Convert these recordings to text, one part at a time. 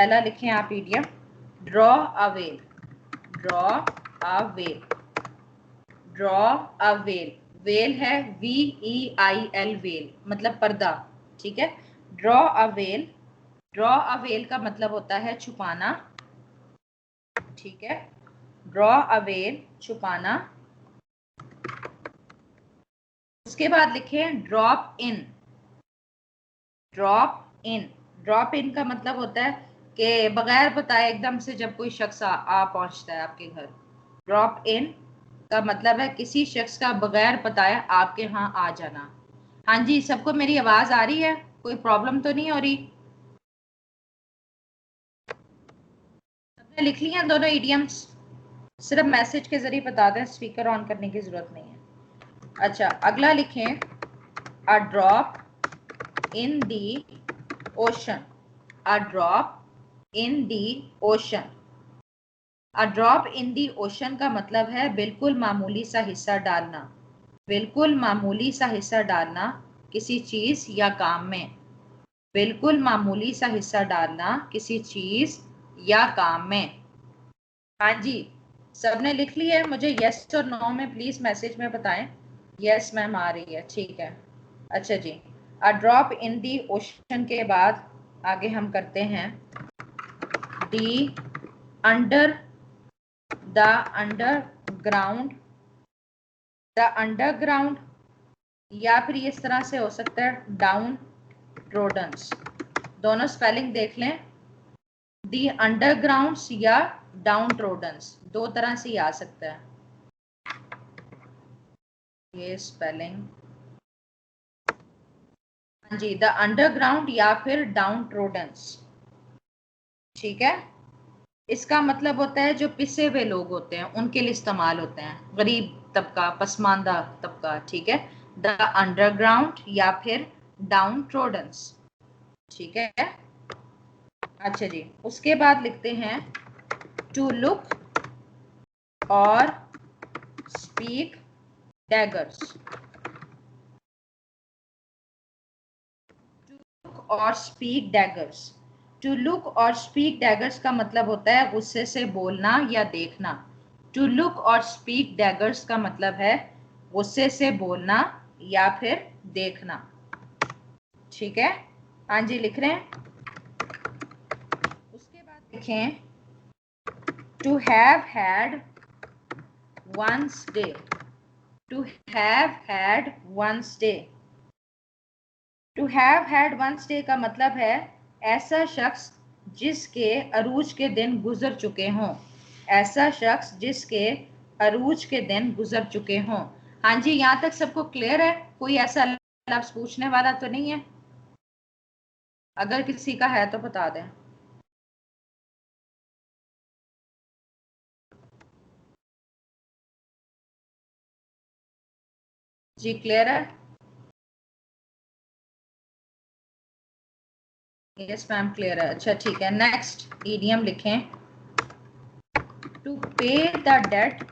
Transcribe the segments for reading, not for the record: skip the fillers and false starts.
पहला लिखें आप idiom, draw a well, draw a well, draw a well, well है VEIL, वेल मतलब पर्दा, ठीक है। Draw a well, draw a well का मतलब होता है छुपाना, ठीक है। ड्रॉ अ वेल, छुपाना। उसके बाद लिखें drop in, drop in, drop in का मतलब होता है कि बगैर बताए एकदम से जब कोई शख्स आ पहुंचता है आपके घर। ड्रॉप इन का मतलब है किसी शख्स का बगैर बताए आपके यहाँ आ जाना। हाँ जी, सबको मेरी आवाज आ रही है? कोई प्रॉब्लम तो नहीं हो रही? सबने लिख लिया दोनों इडियम्स? सिर्फ मैसेज के जरिए बता दें, स्पीकर ऑन करने की जरूरत नहीं है। अच्छा, अगला लिखें a drop in the ocean, a drop in the ocean. A drop in the ocean का मतलब है बिल्कुल मामूली सा हिस्सा डालना, बिल्कुल मामूली सा हिस्सा डालना किसी चीज या काम में, बिल्कुल मामूली सा हिस्सा डालना किसी चीज या काम में। हाँ जी, सबने लिख लिया है? मुझे यस और नो में प्लीज मैसेज में बताएं। यस मैम आ रही है, ठीक है। अच्छा जी, a drop in the ocean के बाद आगे हम करते हैं the under, the underground, the underground, या फिर इस तरह से हो सकता है डाउन ट्रोडन्स। दोनों स्पेलिंग देख लें, दी अंडरग्राउंड्स या डाउन ट्रोडन्स, दो तरह से आ सकता है ये स्पेलिंग। हाँ जी, द अंडरग्राउंड या फिर डाउन ट्रोडन्स, ठीक है। इसका मतलब होता है जो पिसे हुए लोग होते हैं उनके लिए इस्तेमाल होते हैं, गरीब तबका, पसमानदा तबका, ठीक है। द अंडरग्राउंड या फिर डाउन ट्रोडन्स, ठीक है। अच्छा जी, उसके बाद लिखते हैं टू लुक और स्पीक डैगर्स, और स्पीक डैगर्स। टू लुक और स्पीक डैगर्स का मतलब होता है गुस्से से बोलना या देखना। टू लुक और स्पीक डैगर्स का मतलब है गुस्से से बोलना या फिर देखना, ठीक है। हाँ जी, लिख रहे हैं। उसके बाद लिखें to have had one's day, to have had one's day. To have had one's day का मतलब है ऐसा शख्स जिसके अरूज के दिन गुजर चुके हों, ऐसा शख्स जिसके अरूज के दिन गुजर चुके हों। हाँ जी, यहाँ तक सबको क्लियर है? कोई ऐसा लफ्ज पूछने वाला तो नहीं है? अगर किसी का है तो बता दें। जी क्लियर है? यस मैम क्लियर है। अच्छा ठीक है, नेक्स्ट ईडियम लिखें to pay the debt,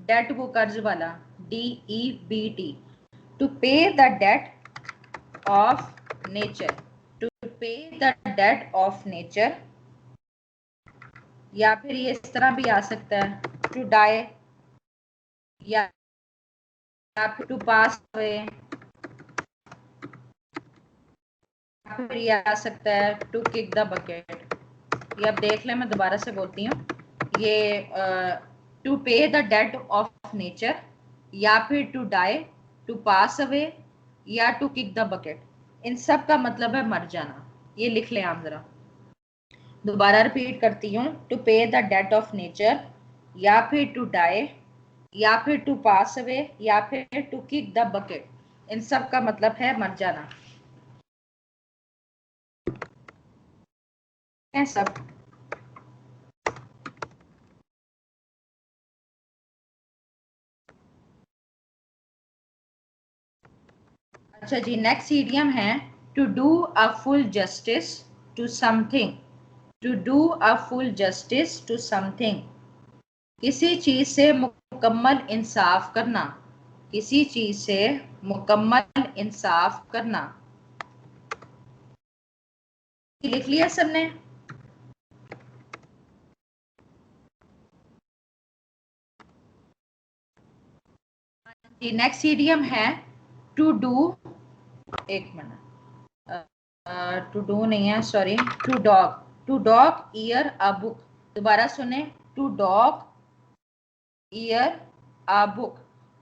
debt वो कर्ज वाला, DEBT, to pay the debt of nature, to pay the debt of nature. या फिर ये इस तरह भी आ सकता है टू डाई, या फिर टू पास अवे, या फिर ये आ सकता है टू किक द बकेट। ये अब देख लें, मैं दोबारा से बोलती हूँ, ये to pay the debt of nature, या फिर to die, to pass away, या टू किक द बकेट, इन सब का मतलब है मर जाना। ये लिख लें आप जरा, दोबारा रिपीट करती हूँ, to pay the debt of nature, या फिर टू डाई, या फिर टू पास अवे, या फिर टू किक द बकेट, इन सब का मतलब है मर जाना है सब। अच्छा जी, नेक्स्ट इडियम है to do a full justice to something, to do a full justice to something, किसी चीज से मुकम्मल इंसाफ करना, किसी चीज से मुकम्मल इंसाफ करना। लिख लिया सबने? नेक्स्ट ईडियम है टू डू, एक मिनट, टू डू नहीं है, sorry, to dog ear a book. दोबारा सुने, to dog ear a book.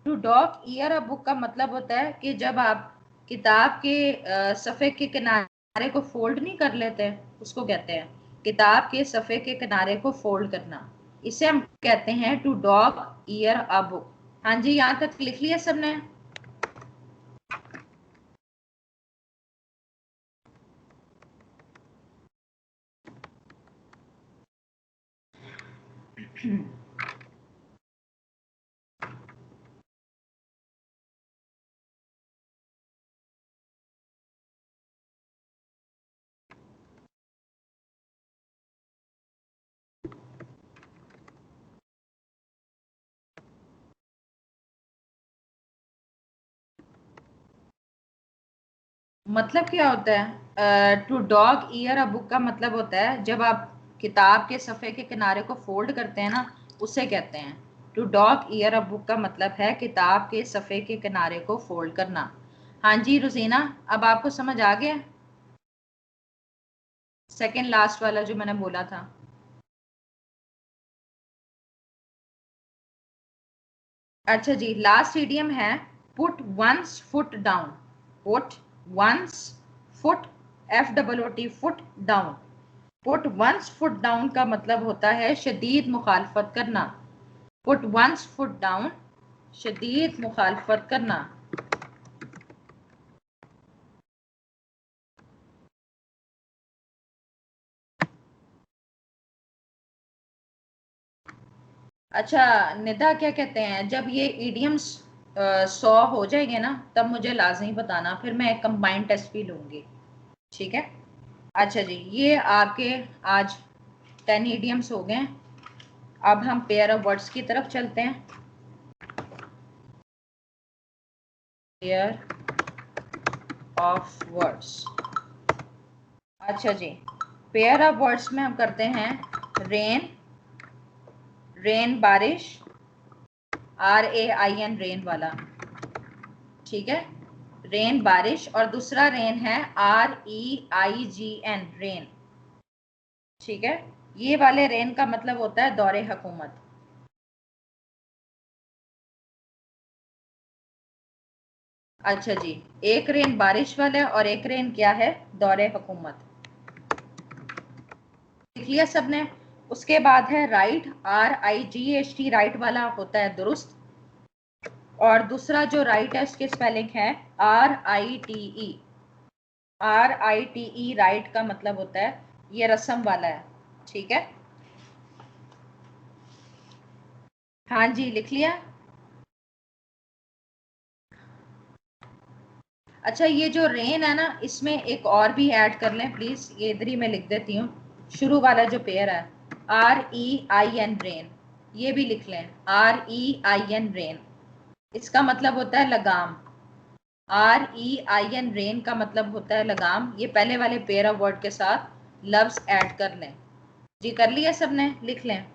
To dog ear a book का मतलब होता है कि जब आप किताब के सफ़े के किनारे को फोल्ड नहीं कर लेते, उसको कहते हैं किताब के सफ़े के किनारे को फोल्ड करना। इसे हम कहते हैं to dog ear a book. हाँ जी, यहाँ तक लिख लिया सबने? मतलब क्या होता है? To dog ear a book का मतलब होता है जब आप किताब के सफ़े के किनारे को फोल्ड करते हैं ना, उसे कहते हैं to dog ear a book. का मतलब है किताब के सफ़े के किनारे को फोल्ड करना। हाँ जी रुजीना, अब आपको समझ आ गया? सेकंड लास्ट वाला जो मैंने बोला था। अच्छा जी, लास्ट इडियम है put one's foot down. Put one's foot, FOOT, foot down. Put one's foot down का मतलब होता है शदीद मुखालफत करना। पुट वंस फुट डाउन, शदीद मुखालफत करना। अच्छा निदा, क्या कहते हैं, जब ये इडियम्स 100 हो जाएंगे ना, तब मुझे लाजमी बताना, फिर मैं एक कंबाइंड टेस्ट भी लूंगी। ठीक है? अच्छा जी, ये आपके आज 10 इडियम्स हो गए। अब हम पेयर ऑफ वर्ड्स की तरफ चलते हैं। Pair of words. अच्छा जी, पेयर ऑफ वर्ड्स में हम करते हैं रेन, रेन बारिश, RAIN, रेन वाला। ठीक है, रेन बारिश, और दूसरा रेन है REIGN, रेन। ठीक है, ये वाले रेन का मतलब होता है दौरे हुकूमत। अच्छा जी, एक रेन बारिश वाला और एक रेन क्या है? दौरे हुकूमत। लिख लिया सबने? उसके बाद है राइट, RIGHT, राइट वाला होता है दुरुस्त। और दूसरा जो राइट है उसकी स्पेलिंग है RITE। RITE, राइट का मतलब होता है ये रस्म वाला है। ठीक है? हाँ जी, लिख लिया? अच्छा, ये जो रेन है ना, इसमें एक और भी ऐड कर लें प्लीज, ये इधर ही मैं लिख देती हूँ। शुरू वाला जो पेयर है REIN, रेन, ये भी लिख लें, REIN, रेन। इसका मतलब होता है लगाम। REIN, रेन का मतलब होता है लगाम। ये पहले वाले पेयर ऑफ वर्ड के साथ लफ्ज ऐड कर लें। जी कर लिया सबने? लिख लें।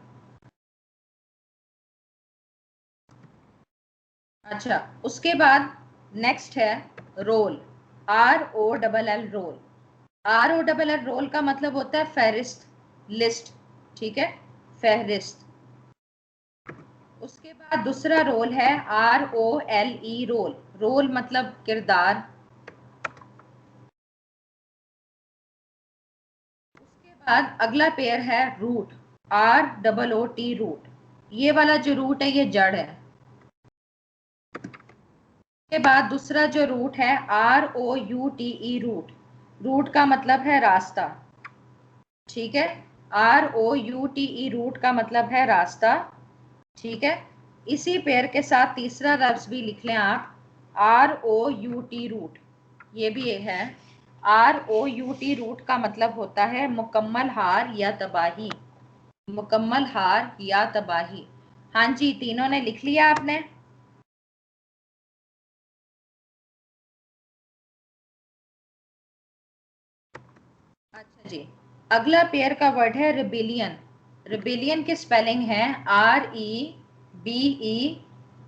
अच्छा, उसके बाद नेक्स्ट है roll, ROLL, roll. ROLL, roll का मतलब होता है फहरिस्त, लिस्ट। ठीक है, फहरिस्त। उसके बाद दूसरा रोल है ROLE, रोल। रोल मतलब किरदार। उसके बाद अगला पेयर है रूट, ROOT, रूट। ये वाला जो रूट है ये जड़ है। के बाद दूसरा जो रूट है ROUTE, रूट। रूट का मतलब है रास्ता। ठीक है, ROUTE, रूट का मतलब है रास्ता। ठीक है, इसी पेयर के साथ तीसरा लफ्ज भी लिख लें आप, ROUT, रूट। ये भी है, ROUT, रूट का मतलब होता है मुकम्मल हार या तबाही। मुकम्मल हार या तबाही। हाँ जी, तीनों ने लिख लिया आपने? अच्छा जी, अगला पेयर का वर्ड है रिबिलियन। रिबिलियन की स्पेलिंग है REBELLION।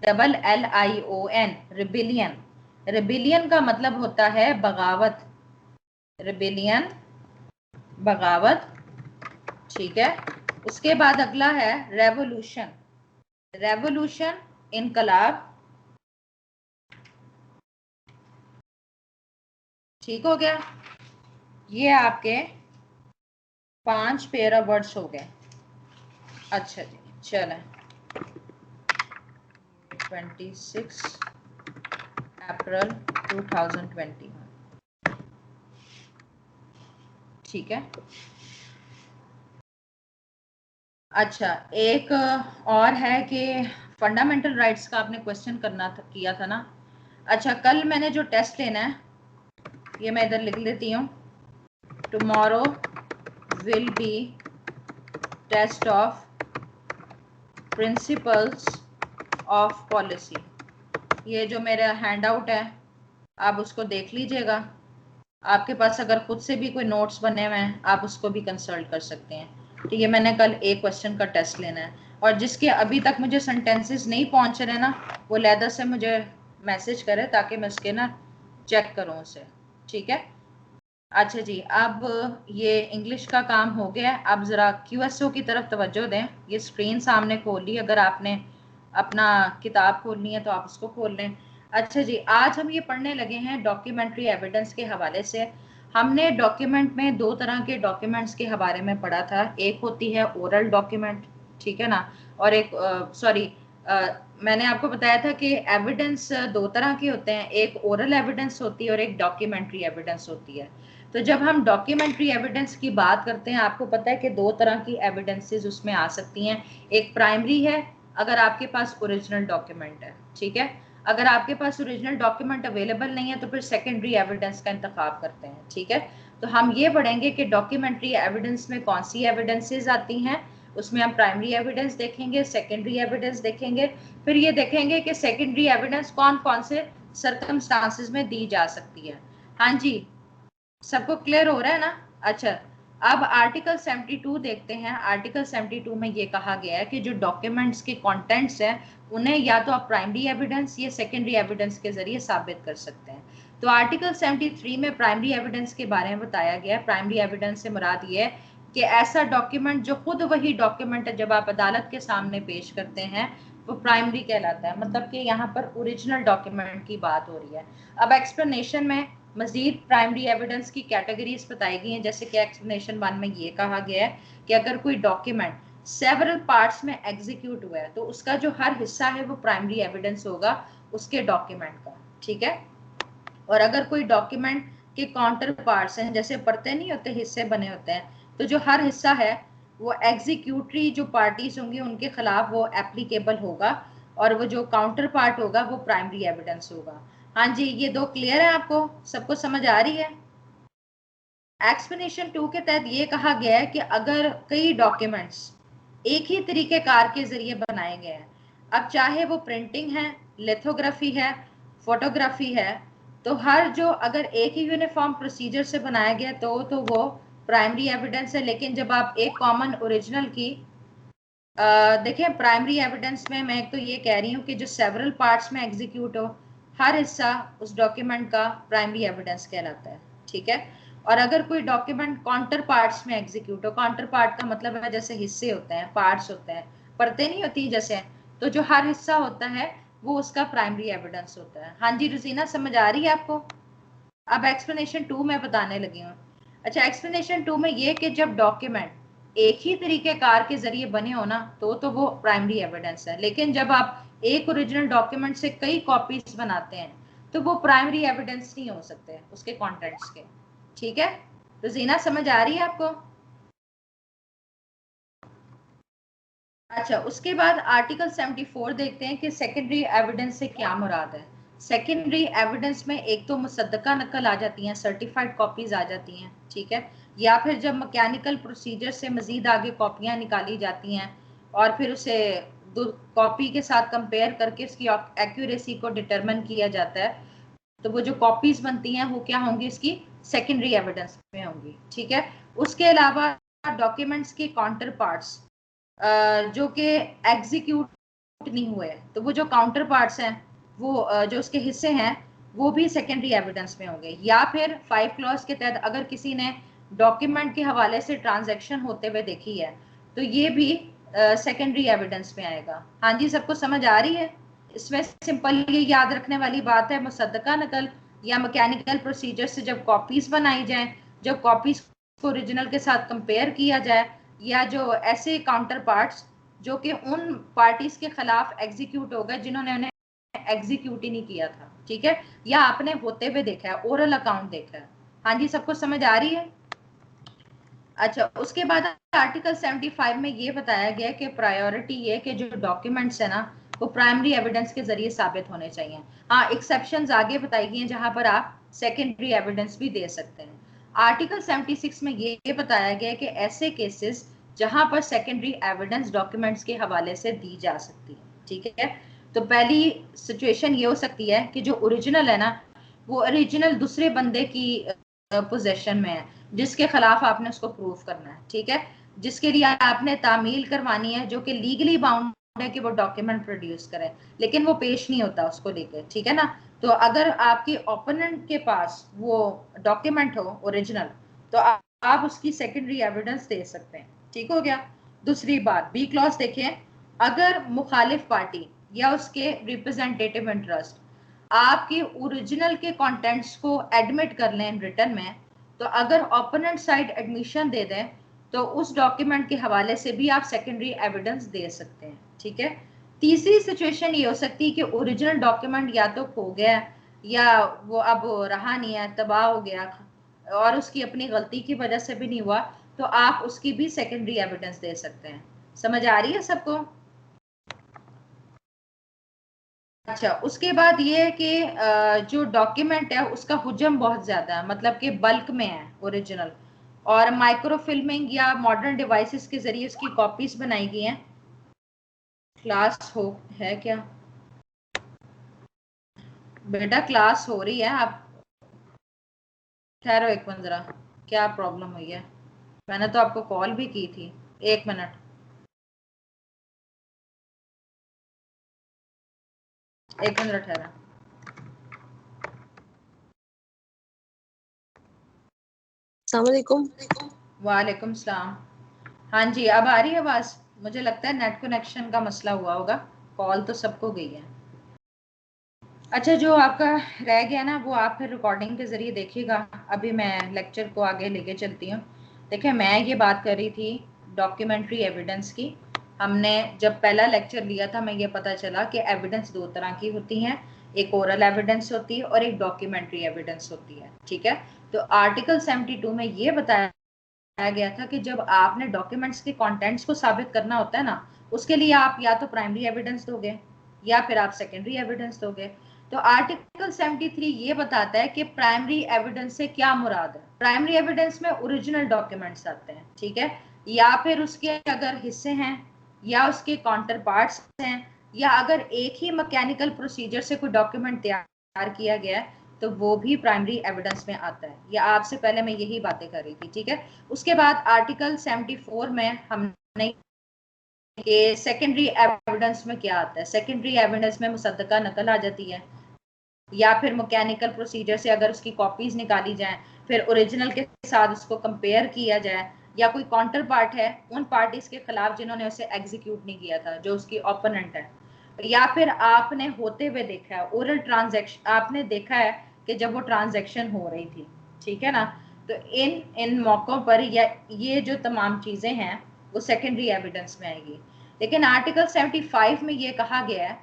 RELION, rebellion. रिबिलियन का मतलब होता है बगावत, रिबिलियन बगावत, ठीक है। उसके बाद अगला है रेवोल्यूशन, रेवोल्यूशन इनकलाब, ठीक हो गया। ये आपके 5 पेयर ऑफ वर्ड्स हो गए। अच्छा जी, चलें 26 अप्रैल 2021, ठीक है। अच्छा, एक और है कि फंडामेंटल राइट्स का आपने क्वेश्चन करना था, किया था ना। अच्छा, कल मैंने जो टेस्ट लेना है ये मैं इधर लिख लेती हूँ। Tomorrow will be test of principles of policy. ये जो मेरा हैंड आउट है आप उसको देख लीजिएगा। आपके पास अगर खुद से भी कोई नोट्स बने हुए हैं आप उसको भी कंसल्ट कर सकते हैं। तो ये मैंने कल एक क्वेश्चन का टेस्ट लेना है, और जिसके अभी तक मुझे सेंटेंसेस नहीं पहुंच रहे ना, वो लैदर से मुझे मैसेज करे ताकि मैं उसके ना चेक करूं उसे, ठीक है। अच्छा जी, अब ये इंग्लिश का काम हो गया है। अब ज़रा QSO की तरफ तवज्जो दें। ये स्क्रीन सामने खोल ली, अगर आपने अपना किताब खोलनी है तो आप उसको खोल लें। अच्छा जी, आज हम ये पढ़ने लगे हैं डॉक्यूमेंट्री एविडेंस के हवाले से। हमने डॉक्यूमेंट में दो तरह के डॉक्यूमेंट्स के हवाले में पढ़ा था। एक होती है ओरल डॉक्यूमेंट, ठीक है ना, और एक मैंने आपको बताया था कि एविडेंस दो तरह के होते हैं, एक ओरल एविडेंस होती है और एक डॉक्यूमेंट्री एविडेंस होती है। तो जब हम डॉक्यूमेंट्री एविडेंस की बात करते हैं, आपको पता है कि दो तरह की एविडेंसेस उसमें आ सकती हैं। एक प्राइमरी है, अगर आपके पास ओरिजिनल डॉक्यूमेंट है, ठीक है। अगर आपके पास ओरिजिनल डॉक्यूमेंट अवेलेबल नहीं है तो फिर सेकेंडरी एविडेंस का इंतखाब करते हैं, ठीक है। तो हम ये पढ़ेंगे कि डॉक्यूमेंट्री एविडेंस में कौन सी एविडेंसेस आती हैं। उसमें हम प्राइमरी एविडेंस देखेंगे, सेकेंडरी एविडेंस देखेंगे, फिर ये देखेंगे कि सेकेंडरी एविडेंस कौन कौन से सर्कमस्टांसेस में दी जा सकती है। हाँ जी, सबको क्लियर हो रहा है ना। अच्छा, अब आर्टिकल 72 देखते हैं। आर्टिकल 72 में ये कहा गया है कि जो डॉक्यूमेंट्स के कंटेंट्स हैं उन्हें या तो आप प्राइमरी एविडेंस या सेकेंडरी एविडेंस के जरिए साबित कर सकते हैं। तो आर्टिकल 73 में प्राइमरी एविडेंस के बारे में बताया गया है। प्राइमरी एविडेंस से मुराद ये है कि ऐसा डॉक्यूमेंट जो खुद वही डॉक्यूमेंट है जब आप अदालत के सामने पेश करते हैं वो प्राइमरी कहलाता है। मतलब कि यहाँ पर ओरिजिनल डॉक्यूमेंट की बात हो रही है। अब एक्सप्लेनेशन में मजीद प्राइमरी एविडेंस की कैटेगरीज बताई गई हैं। जैसे कि एक्सप्लेनेशन 1 में ये कहा गया है कि अगर कोई डॉक्यूमेंट सेवरल पार्ट्स में एग्जीक्यूट हुआ है तो उसका जो हर हिस्सा है वो प्राइमरी एविडेंस होगा उसके डॉक्यूमेंट का, ठीक है। और अगर कोई डॉक्यूमेंट के काउंटर पार्ट्स हैं, जैसे परतें नहीं होते, हिस्से बने होते हैं, तो जो हर हिस्सा है वो एग्जीक्यूटरी जो पार्टीज होंगी उनके खिलाफ वो एप्लीकेबल होगा, और वो जो काउंटर पार्ट होगा वो प्राइमरी एविडेंस होगा। हाँ जी, ये दो क्लियर है, आपको सबको समझ आ रही है। एक्सप्लेनेशन 2 के तहत ये कहा गया है कि अगर कई डॉक्यूमेंट्स एक ही तरीके कार के जरिए बनाए गए हैं, अब चाहे वो प्रिंटिंग है, लिथोग्राफी है, फोटोग्राफी है, तो हर जो अगर एक ही यूनिफॉर्म प्रोसीजर से बनाया गया तो वो प्राइमरी एविडेंस है। लेकिन जब आप एक कॉमन ओरिजिनल की देखिए, प्राइमरी एविडेंस में मैं तो ये कह रही हूँ कि जो सेवरल पार्ट्स में एग्जीक्यूट हो, हर हिस्सा उस डॉक्यूमेंट का प्राइमरी एविडेंस कहलाता है, ठीक है। और अगर कोई डॉक्यूमेंट काउंटर पार्ट्स में एग्जीक्यूट हो, काउंटर पार्ट का मतलब है जैसे हिस्से होते हैं, पार्ट्स होते हैं, परतें नहीं होती जैसे, तो जो हर हिस्सा होता है वो उसका प्राइमरी एविडेंस होता है। हाँ जी रुजीना, समझ आ रही है आपको। अब एक्सप्लेनेशन 2 में बताने लगी हूँ। अच्छा, एक्सप्लेनेशन 2 में ये कि जब डॉक्यूमेंट एक ही तरीके कार के जरिए बने हो ना तो वो प्राइमरी एविडेंस है। लेकिन जब आप एक ओरिजिनल डॉक्यूमेंट से कई कॉपीज बनाते हैं तो वो प्राइमरी एविडेंस नहीं हो सकते उसके कंटेंट्स के, ठीक है। रोजीना, समझ आ रही है आपको। अच्छा, उसके बाद आर्टिकल 74 देखते हैं कि सेकेंडरी एविडेंस से क्या मुराद है। सेकेंडरी एविडेंस में एक तो मुसद्दका नकल आ जाती हैं, सर्टिफाइड कॉपीज आ जाती हैं, ठीक है। या फिर जब मैकेनिकल प्रोसीजर से मजीद आगे कॉपियां निकाली जाती हैं और फिर उसे कॉपी के साथ कंपेयर करके उसकी एक्यूरेसी को डिटरमिन किया जाता है, तो वो जो कॉपीज बनती हैं वो क्या होंगी, इसकी सेकेंडरी एविडेंस में होंगी, ठीक है। उसके अलावा डॉक्यूमेंट्स के काउंटर पार्ट्स जो कि एग्जीक्यूट नहीं हुए तो वो जो काउंटर पार्ट्स हैं वो जो उसके हिस्से हैं वो भी सेकेंडरी एविडेंस में होंगे। या फिर 5 क्लॉज के तहत अगर किसी ने डॉक्यूमेंट के हवाले से ट्रांजैक्शन होते हुए देखी है तो ये भी सेकेंडरी एविडेंस में आएगा। हाँ जी, सबको समझ आ रही है? इसमें सिंपल ये याद रखने वाली बात है, मुसद्दका नकल या मैकेनिकल प्रोसीजर से जब कॉपीज बनाई जाए, जब कॉपीज को ओरिजिनल के साथ कंपेयर किया जाए, या जो ऐसे काउंटर पार्ट्स जो कि उन पार्टीज के खिलाफ एग्जीक्यूट हो गए जिन्होंने उन्हें एग्जीक्यूट ही नहीं किया था, ठीक है, या आपने होते हुए देखा है, ओरल अकाउंट देखा है। हाँ जी, सबको समझ आ रही है? अच्छा, उसके बाद आर्टिकल 75 में ये बताया गया कि प्रायोरिटी ये कि जो डॉक्यूमेंट्स है ना वो प्राइमरी एविडेंस के जरिए साबित होने चाहिए। हाँ, एक्सेप्शंस आगे बताई गई हैं जहां पर आप सेकेंडरी एविडेंस भी दे सकते हैं। आर्टिकल 76 में ये बताया गया कि ऐसे केसेस जहां पर सेकेंडरी एविडेंस डॉक्यूमेंट्स के हवाले से दी जा सकती है, ठीक है। तो पहली सिचुएशन ये हो सकती है कि जो ओरिजिनल है ना वो ओरिजिनल दूसरे बंदे की पोजेशन में है जिसके खिलाफ आपने उसको प्रूफ करना है, ठीक है, जिसके लिए आपने तामील करवानी है, जो कि लीगली बाउंड है कि वो डॉक्यूमेंट प्रोड्यूस करे, लेकिन वो पेश नहीं होता उसको लेकर, ठीक है ना। तो अगर आपके ओपोनेंट के पास वो डॉक्यूमेंट हो ओरिजिनल तो आप उसकी सेकेंडरी एविडेंस दे सकते हैं, ठीक हो गया। दूसरी बात, बी क्लॉज देखें, अगर मुखालिफ पार्टी या उसके रिप्रेजेंटेटिव इंटरेस्ट आपके ओरिजिनल के कंटेंट्स को एडमिट कर लें रिटर्न में, तो अगर ओपोनेंट साइड एडमिशन दे दें तो उस डॉक्यूमेंट के हवाले से भी आप सेकेंडरी एविडेंस दे सकते हैं, ठीक है। तीसरी सिचुएशन ये हो सकती है कि ओरिजिनल डॉक्यूमेंट या तो खो गया या वो अब रहा नहीं है, तबाह हो गया और उसकी अपनी गलती की वजह से भी नहीं हुआ, तो आप उसकी भी सेकेंडरी एविडेंस दे सकते हैं। समझ आ रही है सबको? अच्छा, उसके बाद ये है कि जो डॉक्यूमेंट है उसका हुजम बहुत ज्यादा है, मतलब कि बल्क में है ओरिजिनल, और माइक्रोफिल्मिंग या मॉडर्न डिवाइसेस के जरिए उसकी कॉपीज बनाई गई हैं। क्लास हो है क्या बेटा? क्लास हो रही है, आप ठहरो एक मिनट जरा, क्या प्रॉब्लम हुई है? मैंने तो आपको कॉल भी की थी। एक मिनट, एक मिनट ठहरा। अस्सलामुअलैकुम। वालेकुम सलाम। हाँ जी, अब आ रही है आवाज? मुझे लगता है नेट कनेक्शन का मसला हुआ होगा, कॉल तो सबको गई है। अच्छा, जो आपका रह गया ना वो आप फिर रिकॉर्डिंग के जरिए देखिएगा। अभी मैं लेक्चर को आगे लेके चलती हूँ। देखिए, मैं ये बात कर रही थी डॉक्यूमेंट्री एविडेंस की। हमने जब पहला लेक्चर लिया था, मैं ये पता चला कि एविडेंस दो तरह की होती हैं, एक ओरल एविडेंस होती है और एक डॉक्यूमेंट्री एविडेंस होती है, ठीक है। तो आर्टिकल 72 में ये बताया गया था कि जब आपने डॉक्यूमेंट्स के कंटेंट्स को साबित करना होता है ना, उसके लिए आप या तो प्राइमरी एविडेंस दोगे या फिर आप सेकेंडरी एविडेंस दोगे। तो आर्टिकल 73 ये बताता है कि प्राइमरी एविडेंस से क्या मुराद है। प्राइमरी एविडेंस में ओरिजिनल डॉक्यूमेंट्स आते हैं, ठीक है, या फिर उसके अगर हिस्से हैं या उसके काउंटर पार्ट्स हैं, या अगर एक ही मैकेनिकल प्रोसीजर से कोई डॉक्यूमेंट तैयार किया गया है तो वो भी प्राइमरी एविडेंस में आता है। या आपसे पहले मैं यही बातें कर रही थी, ठीक है। उसके बाद आर्टिकल 74 में हमने कि सेकेंडरी एविडेंस में क्या आता है। सेकेंडरी एविडेंस में मुसद्दका नकल आ जाती है, या फिर मैकेनिकल प्रोसीजर से अगर उसकी कॉपीज निकाली जाए, फिर ओरिजिनल के साथ उसको कंपेयर किया जाए, या कोई काउंटर पार्ट है उन पार्टीज के खिलाफ जिन्होंने उसे एग्जीक्यूट नहीं किया था, जो उसकी ओपोनेंट है, या फिर आपने होते हुए देखा है ओरल ट्रांजैक्शन, आपने देखा है कि जब वो ट्रांजैक्शन हो रही थी, ठीक है ना। तो इन इन मौकों पर या ये जो तमाम चीजें हैं वो सेकेंडरी एविडेंस में आएगी। लेकिन आर्टिकल 75 में ये कहा गया है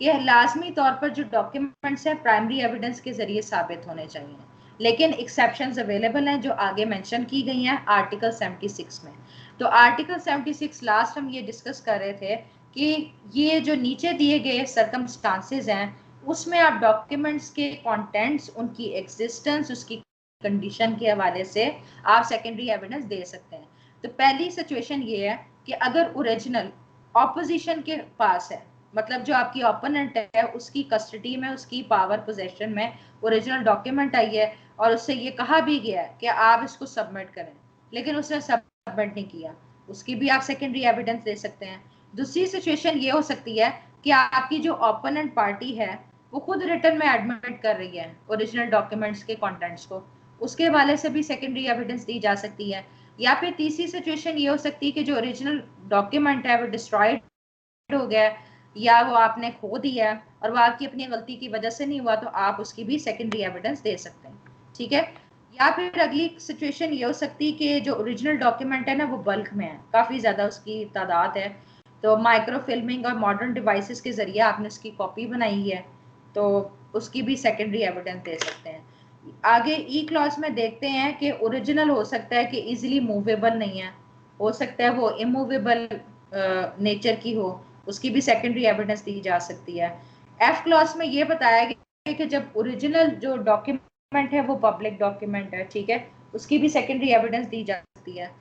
कि लाजमी तौर पर जो डॉक्यूमेंट्स हैं प्राइमरी एविडेंस के जरिए साबित होने चाहिए, लेकिन एक्सेप्शंस अवेलेबल हैं जो आगे मेंशन की गई हैं आर्टिकल 76 में। तो आर्टिकल 76 लास्ट हम ये डिस्कस कर रहे थे कि ये जो नीचे दिए गए सर्कमस्टांसेस हैं उसमें आप डॉक्यूमेंट्स के कंटेंट्स, उनकी एग्जिस्टेंस, उसकी कंडीशन के हवाले से आप सेकेंडरी एविडेंस दे सकते हैं। तो पहली सिचुएशन ये है कि अगर ओरिजिनल ऑपोजिशन के पास है, मतलब जो आपकी ओपोनेंट है उसकी कस्टडी में, उसकी पावर पोजेशन में ओरिजिनल डॉक्यूमेंट आई है और उससे ये कहा भी गया है कि आप इसको सबमिट करें, लेकिन उसने सबमिट नहीं किया, उसकी भी आप सेकेंडरी एविडेंस दे सकते हैं। दूसरी सिचुएशन ये हो सकती है कि आपकी जो ओपोनेंट पार्टी है वो खुद रिटर्न में एडमिट कर रही है ओरिजिनल डॉक्यूमेंट्स के कंटेंट्स को, उसके वाले से भी सेकेंडरी एविडेंस दी जा सकती है। या फिर तीसरी सिचुएशन ये हो सकती है कि जो ओरिजिनल डॉक्यूमेंट है वो डिस्ट्रॉयड हो गया है या वो आपने खो दिया है और वो आपकी अपनी गलती की वजह से नहीं हुआ, तो आप उसकी भी सेकेंडरी एविडेंस दे सकते हैं। ठीक है। या फिर अगली सिचुएशन ये हो सकती है कि जो ओरिजिनल डॉक्यूमेंट है ना वो बल्क में है, काफ़ी ज़्यादा उसकी तादाद है, तो माइक्रो फिल्मिंग और मॉडर्न डिवाइसेस के ज़रिए आपने उसकी कॉपी बनाई है, तो उसकी भी सेकेंडरी एविडेंस दे सकते हैं। आगे ई क्लॉज में देखते हैं कि ओरिजिनल हो सकता है कि इजीली मूवेबल नहीं है, हो सकता है वो इमूवेबल नेचर की हो, उसकी भी सेकेंडरी एविडेंस दी जा सकती है। एफ क्लॉज में ये बताया गया कि जब ओरिजिनल जो डॉक्यूमेंट है वो पब्लिक डॉक्यूमेंट है, ठीक है, उसकी भी सेकेंडरी एविडेंस दी जा सकती है।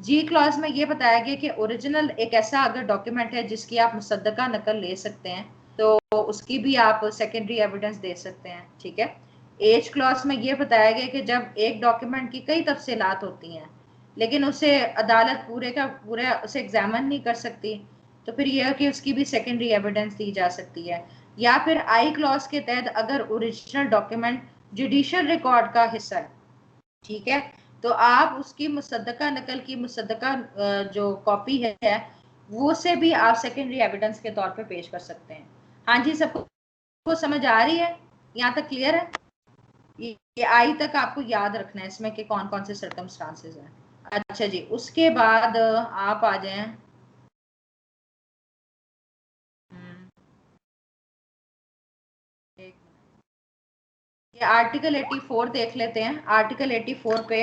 जी क्लॉज में ये बताया गया कि ओरिजिनल एक ऐसा अगर डॉक्यूमेंट है जिसकी आप मुसद्दका नकल ले सकते हैं, तो उसकी भी आप सेकेंडरी एविडेंस दे सकते हैं। ठीक है। एज क्लॉज में ये बताया गया कि जब एक डॉक्यूमेंट की कई तफसीलात होती हैं लेकिन उसे अदालत पूरे का पूरा उसे एग्जामिन नहीं कर सकती, तो फिर यह है कि उसकी भी सेकेंडरी एविडेंस दी जा सकती है। या फिर आई क्लॉज के तहत अगर ओरिजिनल डॉक्यूमेंट जुडिशियल रिकॉर्ड का हिस्सा है, ठीक है, तो आप उसकी मुसद्दका नकल की मुसद्दका जो कॉपी है वो से भी आप सेकेंडरी एविडेंस के तौर पे पेश कर सकते हैं। हाँ जी, सबको समझ आ रही है? यहाँ तक क्लियर है? ये आई तक आपको याद रखना है इसमें कि कौन कौन से सर्कमस्टांसेस हैं। अच्छा जी, उसके बाद आप आ जाएं, ये आर्टिकल 84 देख लेते हैं। आर्टिकल 84 पे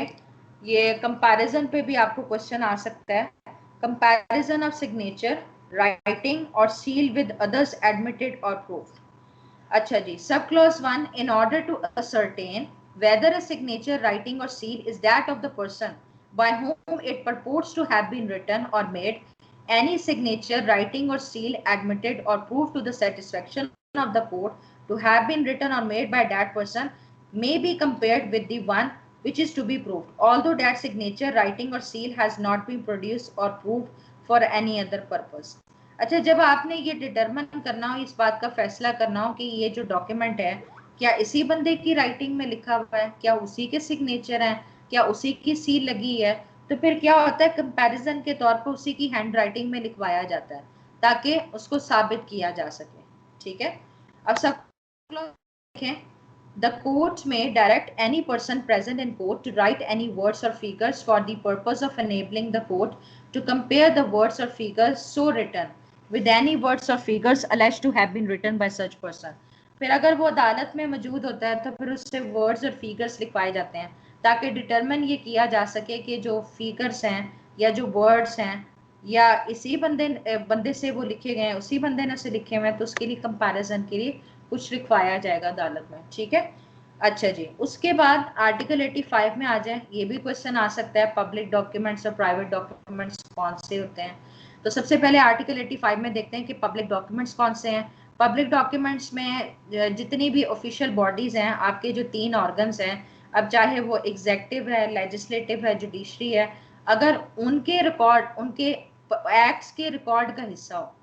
ये कंपैरिजन पे भी आपको क्वेश्चन आ सकता है। कंपैरिजन ऑफ सिग्नेचर राइटिंग और सील विद अदर्स एडमिटेड और प्रूफ। अच्छा जी, sub clause 1, in order to ascertain whether a signature, writing or seal is that of the person by whom it purports to have been written or made, any signature, writing or seal admitted or proved to the satisfaction of the court to have been written or made by that person may be compared with the one which is to be proved, although that signature, writing or seal has not been produced or proved for any other purpose. अच्छा, जब आपने ये determine करना हो, इस बात का फैसला करना हो कि ये जो डॉक्यूमेंट है क्या इसी बंदे की राइटिंग में लिखा हुआ है, क्या उसी के सिग्नेचर हैं, क्या उसी की सील लगी है, तो फिर क्या होता है, कंपैरिजन के तौर पर उसी की हैंड राइटिंग में लिखवाया जाता है ताकि उसको साबित किया जा सके। ठीक है। अब सब देखें, the court may direct any person present in court to write any words or figures for the purpose of enabling the court to compare the words or figures so written with any words or figures alleged to have been written by such person. फिर अगर वो अदालत में मौजूद होता है तो फिर उससे वर्ड्स और फिगर्स लिखवाए जाते हैं ताकि डिटरमिन ये किया जा सके कि जो फिगर्स हैं या जो वर्ड्स हैं या इसी बंदे से वो लिखे गए हैं, उसी बंदे ने से लिखे हुए हैं, तो उसके लिए कंपैरिजन के लिए कुछ लिखवाया जाएगा अदालत में। ठीक है। अच्छा जी, उसके बाद आर्टिकल 85 में आ जाए, ये भी क्वेश्चन आ सकता है, पब्लिक डॉक्यूमेंट्स और प्राइवेट डॉक्यूमेंट्स कौन से होते हैं। तो सबसे पहले आर्टिकल 85 में देखते हैं कि पब्लिक डॉक्यूमेंट्स कौन से हैं। पब्लिक डॉक्यूमेंट्स में जितनी भी ऑफिशियल बॉडीज हैं, आपके जो 3 ऑर्गन्स हैं, अब चाहे वो एग्जेक्टिव है, लेजिस्लेटिव है, जुडिशरी है, अगर उनके रिकॉर्ड, उनके एक्ट्स के रिकॉर्ड का हिस्सा हो,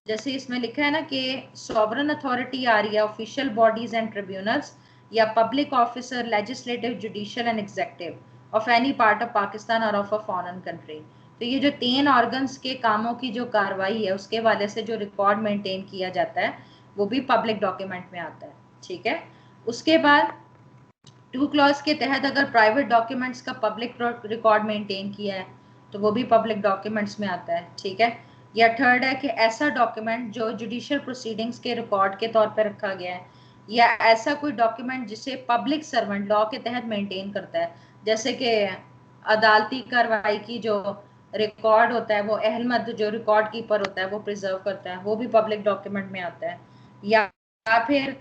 जैसे इसमें लिखा है ना कि सॉवरन अथॉरिटी आ रही है, ऑफिशियल बॉडीज एंड ट्रिब्यूनल्स या public officer, legislative, judicial and executive of any part of Pakistan और ऑफ अ फॉरेन कंट्री। तो ये जो 3 ऑर्गन्स के कामों की जो कार्रवाई है उसके वाले से जो रिकॉर्ड मेंटेन किया जाता है वो भी पब्लिक डॉक्यूमेंट में आता है। ठीक है। उसके बाद 2 क्लॉज के तहत अगर प्राइवेट डॉक्यूमेंट्स का पब्लिक रिकॉर्ड मेंटेन किया है तो वो भी पब्लिक डॉक्यूमेंट्स में आता है। ठीक है। या थर्ड है कि ऐसा डॉक्यूमेंट जो जुडिशियल प्रोसीडिंग्स के रिकॉर्ड के तौर पर रखा गया है, या ऐसा कोई डॉक्यूमेंट जिसे पब्लिक सर्वेंट लॉ के तहत मेंटेन करता है, जैसे कि अदालती कार्रवाई की जो रिकॉर्ड होता है वो अहलमद जो रिकॉर्ड कीपर होता है वो प्रिजर्व करता है, वो भी पब्लिक डॉक्यूमेंट में आता है। या फिर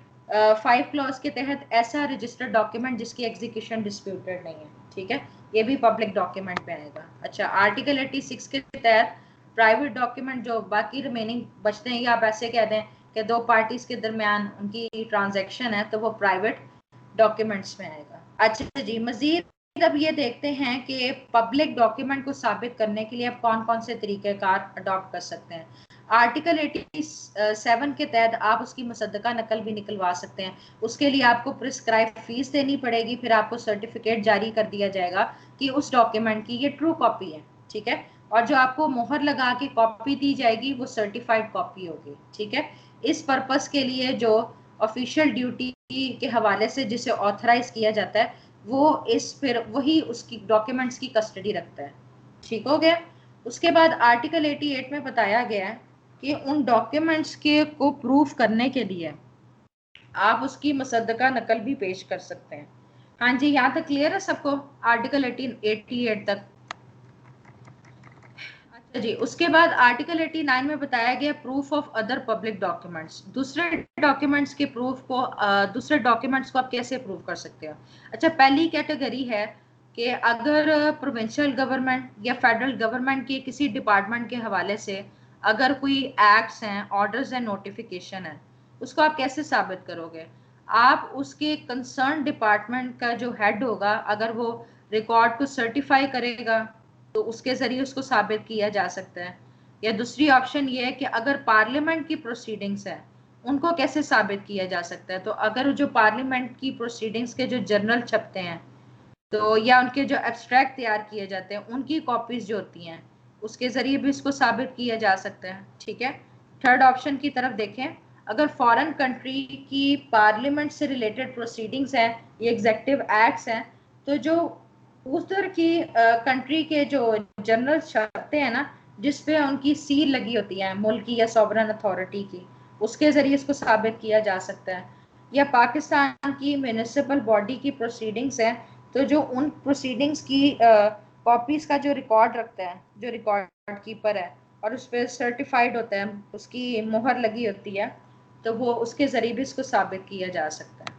5 क्लॉज के तहत ऐसा रजिस्टर्ड डॉक्यूमेंट जिसकी एग्जीक्यूशन डिस्प्यूटेड नहीं है। ठीक है, ये भी पब्लिक डॉक्यूमेंट में आएगा। अच्छा, आर्टिकल 86 के तहत प्राइवेट डॉक्यूमेंट जो बाकी रिमेनिंग बचते हैं, या आप ऐसे कह दें कि 2 पार्टीज के दरमियान उनकी ट्रांजैक्शन है, तो वो प्राइवेट डॉक्यूमेंट्स में आएगा। अच्छा जी, मजीद अब ये देखते हैं कि पब्लिक डॉक्यूमेंट को साबित करने के लिए आप कौन कौन से तरीक़ेकार अडॉप्ट कर सकते हैं। आर्टिकल 87 के तहत आप उसकी मुसद्दका नकल भी निकलवा सकते हैं। उसके लिए आपको प्रिस्क्राइब फीस देनी पड़ेगी, फिर आपको सर्टिफिकेट जारी कर दिया जाएगा कि उस डॉक्यूमेंट की ये ट्रू कॉपी है, ठीक है। और जो आपको मोहर लगा के कॉपी दी जाएगी वो सर्टिफाइड कॉपी होगी, ठीक है। इस पर्पस के लिए जो ऑफिशियल ड्यूटी के हवाले से जिसे ऑथराइज किया जाता है वो फिर वही उसकी डॉक्यूमेंट्स की कस्टडी रखता है, ठीक हो गया। उसके बाद आर्टिकल 88 में बताया गया है कि उन डॉक्यूमेंट्स के को प्रूफ करने के लिए आप उसकी मुसद्दका नकल भी पेश कर सकते हैं। हाँ जी, यहाँ तक क्लियर है सबको, आर्टिकल 88 तक। अच्छा जी, उसके बाद आर्टिकल 89 में बताया गया proof of other public documents. दूसरे डॉक्यूमेंट्स के प्रूफ को दूसरे डॉक्यूमेंट्स को आप कैसे प्रूव कर सकते हो। अच्छा, पहली कैटेगरी है कि अगर प्रोविंशियल गवर्नमेंट या फेडरल गवर्नमेंट के किसी डिपार्टमेंट के हवाले से अगर कोई एक्ट्स हैं, ऑर्डर्स हैं, नोटिफिकेशन है, उसको आप कैसे साबित करोगे। आप उसके कंसर्न डिपार्टमेंट का जो हेड होगा अगर वो रिकॉर्ड को सर्टिफाई करेगा तो उसके जरिए उसको साबित किया जा सकता है। या दूसरी ऑप्शन ये है कि अगर पार्लियामेंट की प्रोसीडिंग्स है उनको कैसे साबित किया जा सकता है। तो अगर जो पार्लियामेंट की प्रोसीडिंग्स के जो जर्नल छपते हैं तो या उनके जो एब्स्ट्रैक्ट तैयार किए जाते हैं उनकी कॉपीज जो होती हैं उसके जरिए भी इसको साबित किया जा सकता है, ठीक है। थर्ड ऑप्शन की तरफ देखें, अगर फॉरेन कंट्री की पार्लियामेंट से रिलेटेड प्रोसीडिंग्स हैं, ये एग्जेक्टिव एक्ट्स हैं, तो जो उधर की कंट्री के जो जर्नल छपते हैं ना जिसपे उनकी सील लगी होती है मुल्क की या सॉवरन अथॉरिटी की, उसके जरिए इसको साबित किया जा सकता है। या पाकिस्तान की म्यूनिसिपल बॉडी की प्रोसीडिंग्स है तो जो उन प्रोसीडिंग्स की कॉपीज का जो रिकॉर्ड रखता है, जो रिकॉर्ड कीपर है और उस पर सर्टिफाइड होता है, उसकी मोहर लगी होती है, तो वो उसके जरिए भी इसको साबित किया जा सकता है।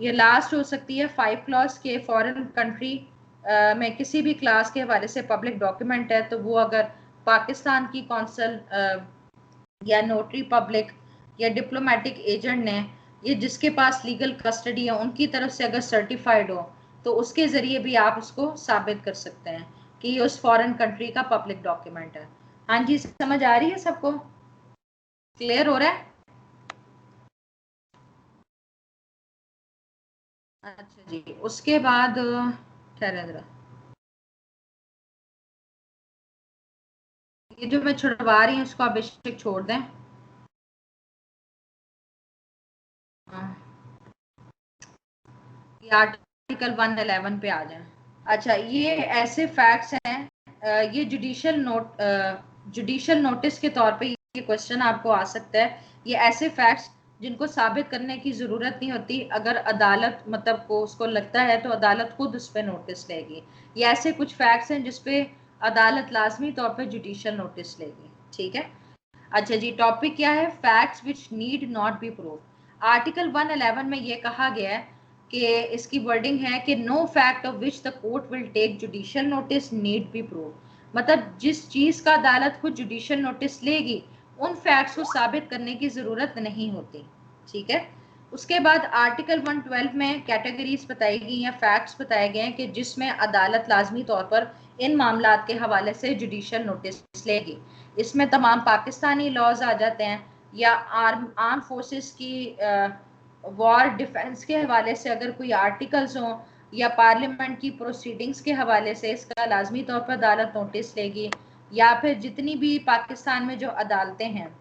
ये लास्ट हो सकती है 5 क्लॉज के फॉरेन कंट्री में किसी भी क्लास के हवाले से पब्लिक डॉक्यूमेंट है तो वो अगर पाकिस्तान की कौंसल या नोटरी पब्लिक या डिप्लोमेटिक एजेंट ने ये जिसके पास लीगल कस्टडी है उनकी तरफ से अगर सर्टिफाइड हो तो उसके जरिए भी आप उसको साबित कर सकते हैं कि ये उस फॉरेन कंट्री का पब्लिक डॉक्यूमेंट है। हाँ जी, समझ आ रही है सबको, क्लियर हो रहा है। अच्छा जी, उसके बाद ठहरे जरा, ये जो मैं छुड़वा रही हूँ उसको आप बेशक छोड़ दें। ये आर्टिकल 111 पे आ जाए। अच्छा, ये ऐसे फैक्ट्स हैं, ये जुडिशियल नोटिस के तौर पे ये क्वेश्चन आपको आ सकता है। ये ऐसे फैक्ट्स जिनको साबित करने की जरूरत नहीं होती, अगर अदालत मतलब को उसको लगता है तो अदालत खुद उस पर नोटिस लेगी। ये ऐसे कुछ फैक्ट्स हैं जिसपे अदालत लाजमी तौर पे जुडिशियल नोटिस लेगी, ठीक है। अच्छा जी, टॉपिक क्या है, facts which need not be prove. Article 111 में ये कहा गया है कि इसकी वर्डिंग है कि no fact of which the court will take judicial notice need be prove. मतलब जिस चीज का अदालत को जुडिशियल नोटिस लेगी उन फैक्ट्स को साबित करने की जरूरत नहीं होती, ठीक है। उसके बाद आर्टिकल 112 में कैटेगरीज बताई गई हैं, फैक्ट्स बताए गए हैं कि जिसमें अदालत लाजमी तौर पर इन मामलात के हवाले से जुडिशियल नोटिस लेगी। इसमें तमाम पाकिस्तानी लॉज आ जाते हैं या आर्म फोर्सेस की वॉर डिफेंस के हवाले से अगर कोई आर्टिकल्स हों या पार्लियामेंट की प्रोसीडिंग्स के हवाले से इसका लाजमी तौर पर अदालत नोटिस लेगी। या फिर जितनी भी पाकिस्तान में जो अदालतें हैं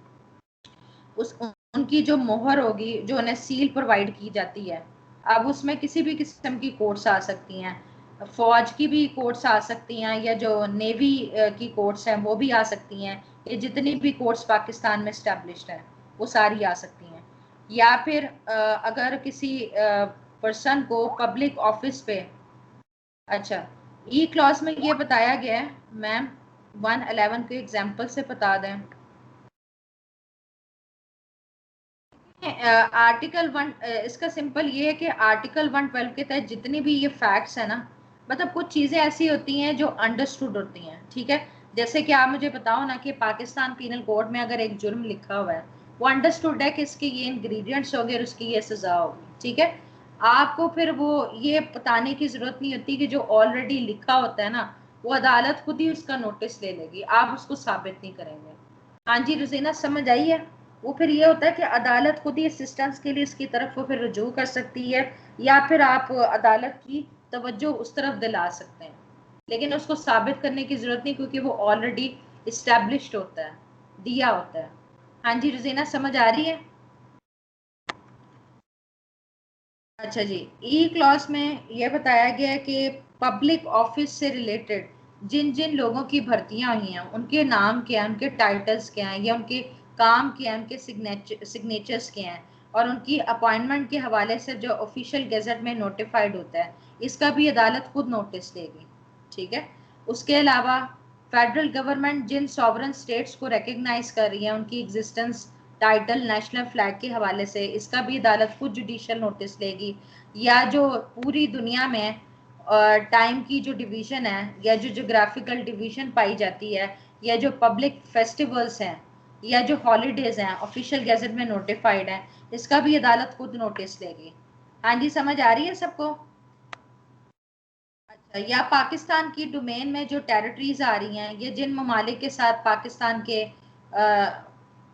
उस उनकी जो मोहर होगी, जो उन्हें सील प्रोवाइड की जाती है, अब उसमें किसी भी किस्म की कोर्ट्स आ सकती हैं, फौज की भी कोर्ट्स आ सकती हैं या जो नेवी की कोर्ट्स हैं वो भी आ सकती हैं। ये जितनी भी कोर्ट्स पाकिस्तान में स्टैब्लिश्ड हैं वो सारी आ सकती हैं। या फिर अगर किसी पर्सन को पब्लिक ऑफिस पे, अच्छा, ई क्लॉज में ये बताया गया है मैम, 111 के एग्जाम्पल से बता दें। आर्टिकल 1, इसका सिंपल ये है कि आर्टिकल 112 के तहत जितने भी ये फैक्ट्स है ना, मतलब कुछ चीज़ें ऐसी होती हैं जो अंडरस्टूड होती हैं, ठीक है। जैसे कि आप मुझे बताओ ना कि पाकिस्तान पीनल कोड में अगर एक जुर्म लिखा हुआ है वो अंडरस्टूड है कि इसके ये इंग्रेडिएंट्स होंगे और उसकी ये सजा होगी, ठीक है। आपको फिर वो ये बताने की जरूरत नहीं होती कि जो ऑलरेडी लिखा होता है ना वो अदालत खुद ही उसका नोटिस ले लेगी, आप उसको साबित नहीं करेंगे। हाँ जी रुजीना, समझ आई है। वो फिर ये होता है कि अदालत खुद ही असिस्टेंस के लिए इसकी तरफ वो फिर रुजू कर सकती है, या फिर आप अदालत की तवज्जो उस तरफ दिला सकते हैं, लेकिन उसको साबित करने की जरूरत नहीं, क्योंकि वो ऑलरेडी इस्टेब्लिश्ड होता है, दिया होता है। हाँ जी रुजीना, समझ आ रही है? अच्छा जी, ई क्लॉज में यह बताया गया है कि पब्लिक ऑफिस से रिलेटेड जिन जिन लोगों की भर्तियां हुई हैं उनके नाम क्या हैं, उनके टाइटल्स क्या हैं, या उनके काम क्या हैं, उनके सिग्नेचर्स क्या हैं, और उनकी अपॉइंटमेंट के हवाले से जो ऑफिशियल गेजेट में नोटिफाइड होता है, इसका भी अदालत खुद नोटिस लेगी। ठीक है। उसके अलावा फेडरल गवर्नमेंट जिन सॉवरन स्टेट्स को रिकग्नाइज कर रही है उनकी एग्जिस्टेंस टाइटल नेशनल फ्लैग के हवाले से, इसका भी अदालत खुद जुडिशियल नोटिस लेगी। या जो पूरी दुनिया में टाइम की जो डिवीजन है, या जो जोग्राफिकल डिवीजन पाई जाती है, या जो पब्लिक फेस्टिवल्स हैं, या जो हॉलीडेज हैं ऑफिशियल गैजेट में नोटिफाइड हैं, इसका भी अदालत खुद नोटिस लेगी। हाँ जी, समझ आ रही है सबको? अच्छा, या पाकिस्तान की डोमेन में जो टेरिटरीज आ रही हैं, ये जिन ममालिक के साथ पाकिस्तान के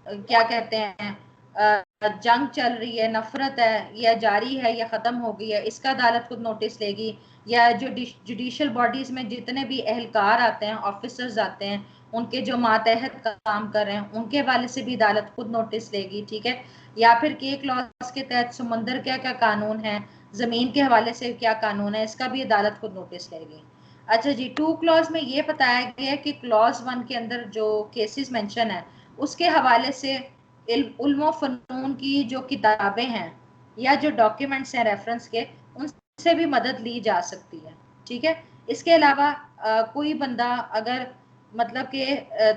क्या कहते हैं जंग चल रही है, नफरत है, या जारी है, या खत्म हो गई है, इसका अदालत खुद नोटिस लेगी। या जो जुडिशियल बॉडीज में जितने भी एहलकार आते हैं, ऑफिसर्स आते हैं, उनके जो मातहत काम कर रहे हैं, उनके वाले से भी अदालत खुद नोटिस लेगी। ठीक है। या फिर के क्लॉज के तहत समंदर क्या क्या कानून है, जमीन के हवाले से क्या कानून है, इसका भी अदालत खुद नोटिस लेगी। अच्छा जी, टू क्लॉज में ये बताया गया है कि क्लॉज 1 के अंदर जो केसेस मेंशन है, उसके हवाले से उल्मो फनून की जो किताबें हैं या जो डॉक्यूमेंट्स हैं रेफरेंस के, उनसे भी मदद ली जा सकती है। ठीक है। इसके अलावा कोई बंदा अगर मतलब कि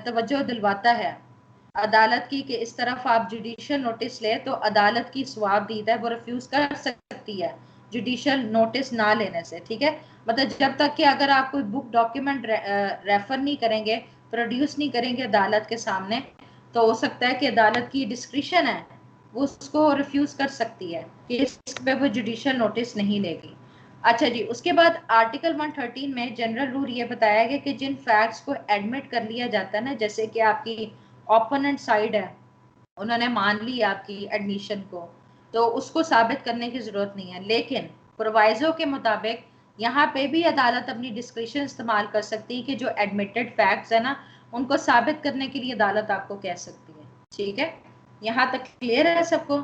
तवज्जो दिलवाता है अदालत की कि इस तरफ आप जुडिशियल नोटिस ले, तो अदालत की स्वाबदीद है वो रिफ्यूज कर सकती है जुडिशियल नोटिस ना लेने से। ठीक है। मतलब जब तक कि अगर आप कोई बुक डॉक्यूमेंट रेफर नहीं करेंगे, प्रोड्यूस नहीं करेंगे अदालत के सामने, तो हो सकता है कि अदालत की डिस्क्रिशन है वो उसको रिफ्यूज कर सकती है कि इस पे वो जुडिशियल नोटिस नहीं लेगी। अच्छा जी, उसके बाद आर्टिकल 113 में जनरल रूल ये बताया गया कि जिन फैक्ट्स को एडमिट कर लिया जाता है ना, जैसे कि आपकी ओपोनेंट साइड है, उन्होंने मान ली आपकी एडमिशन को, तो उसको साबित करने की जरूरत नहीं है, लेकिन प्रोवाइजो के मुताबिक यहाँ पे भी अदालत अपनी डिस्क्रिशन इस्तेमाल कर सकती है कि जो एडमिटेड फैक्ट्स है ना, उनको साबित करने के लिए अदालत आपको कह सकती है। ठीक है। यहाँ तक क्लियर है सबको?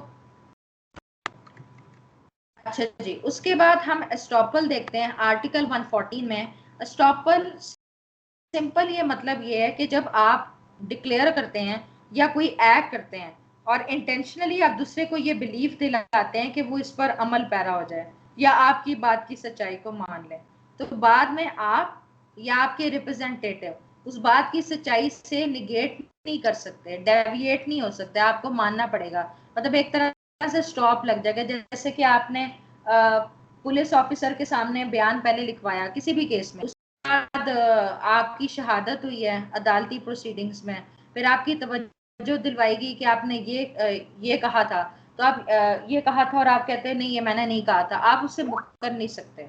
अच्छा जी, उसके बाद हम एस्टॉपल देखते हैं आर्टिकल 114 में। एस्टॉपल सिंपल ये मतलब ये है कि जब आप डिक्लेयर करते हैं या कोई एक्ट करते हैं और इंटेंशनली आप दूसरे को ये बिलीफ दिलाते हैं कि वो इस पर अमल पैरा हो जाए या आपकी बात की सच्चाई को मान ले, तो बाद में आप या आपके रिप्रेजेंटेटिव उस बात की सच्चाई से निगेट नहीं कर सकते, डेविएट नहीं हो सकते, आपको मानना पड़ेगा। मतलब एक तरह से स्टॉप लग जाएगा। जैसे कि आपने पुलिस ऑफिसर के सामने बयान पहले लिखवाया किसी भी केस में, बाद आपकी शहादत हुई है अदालती प्रोसीडिंग्स में, फिर आपकी तवज्जो दिलवाएगी कि आपने ये कहा था, तो आप ये कहा था और आप कहते हैं नहीं ये मैंने नहीं कहा था, आप उससे मुकर नहीं सकते।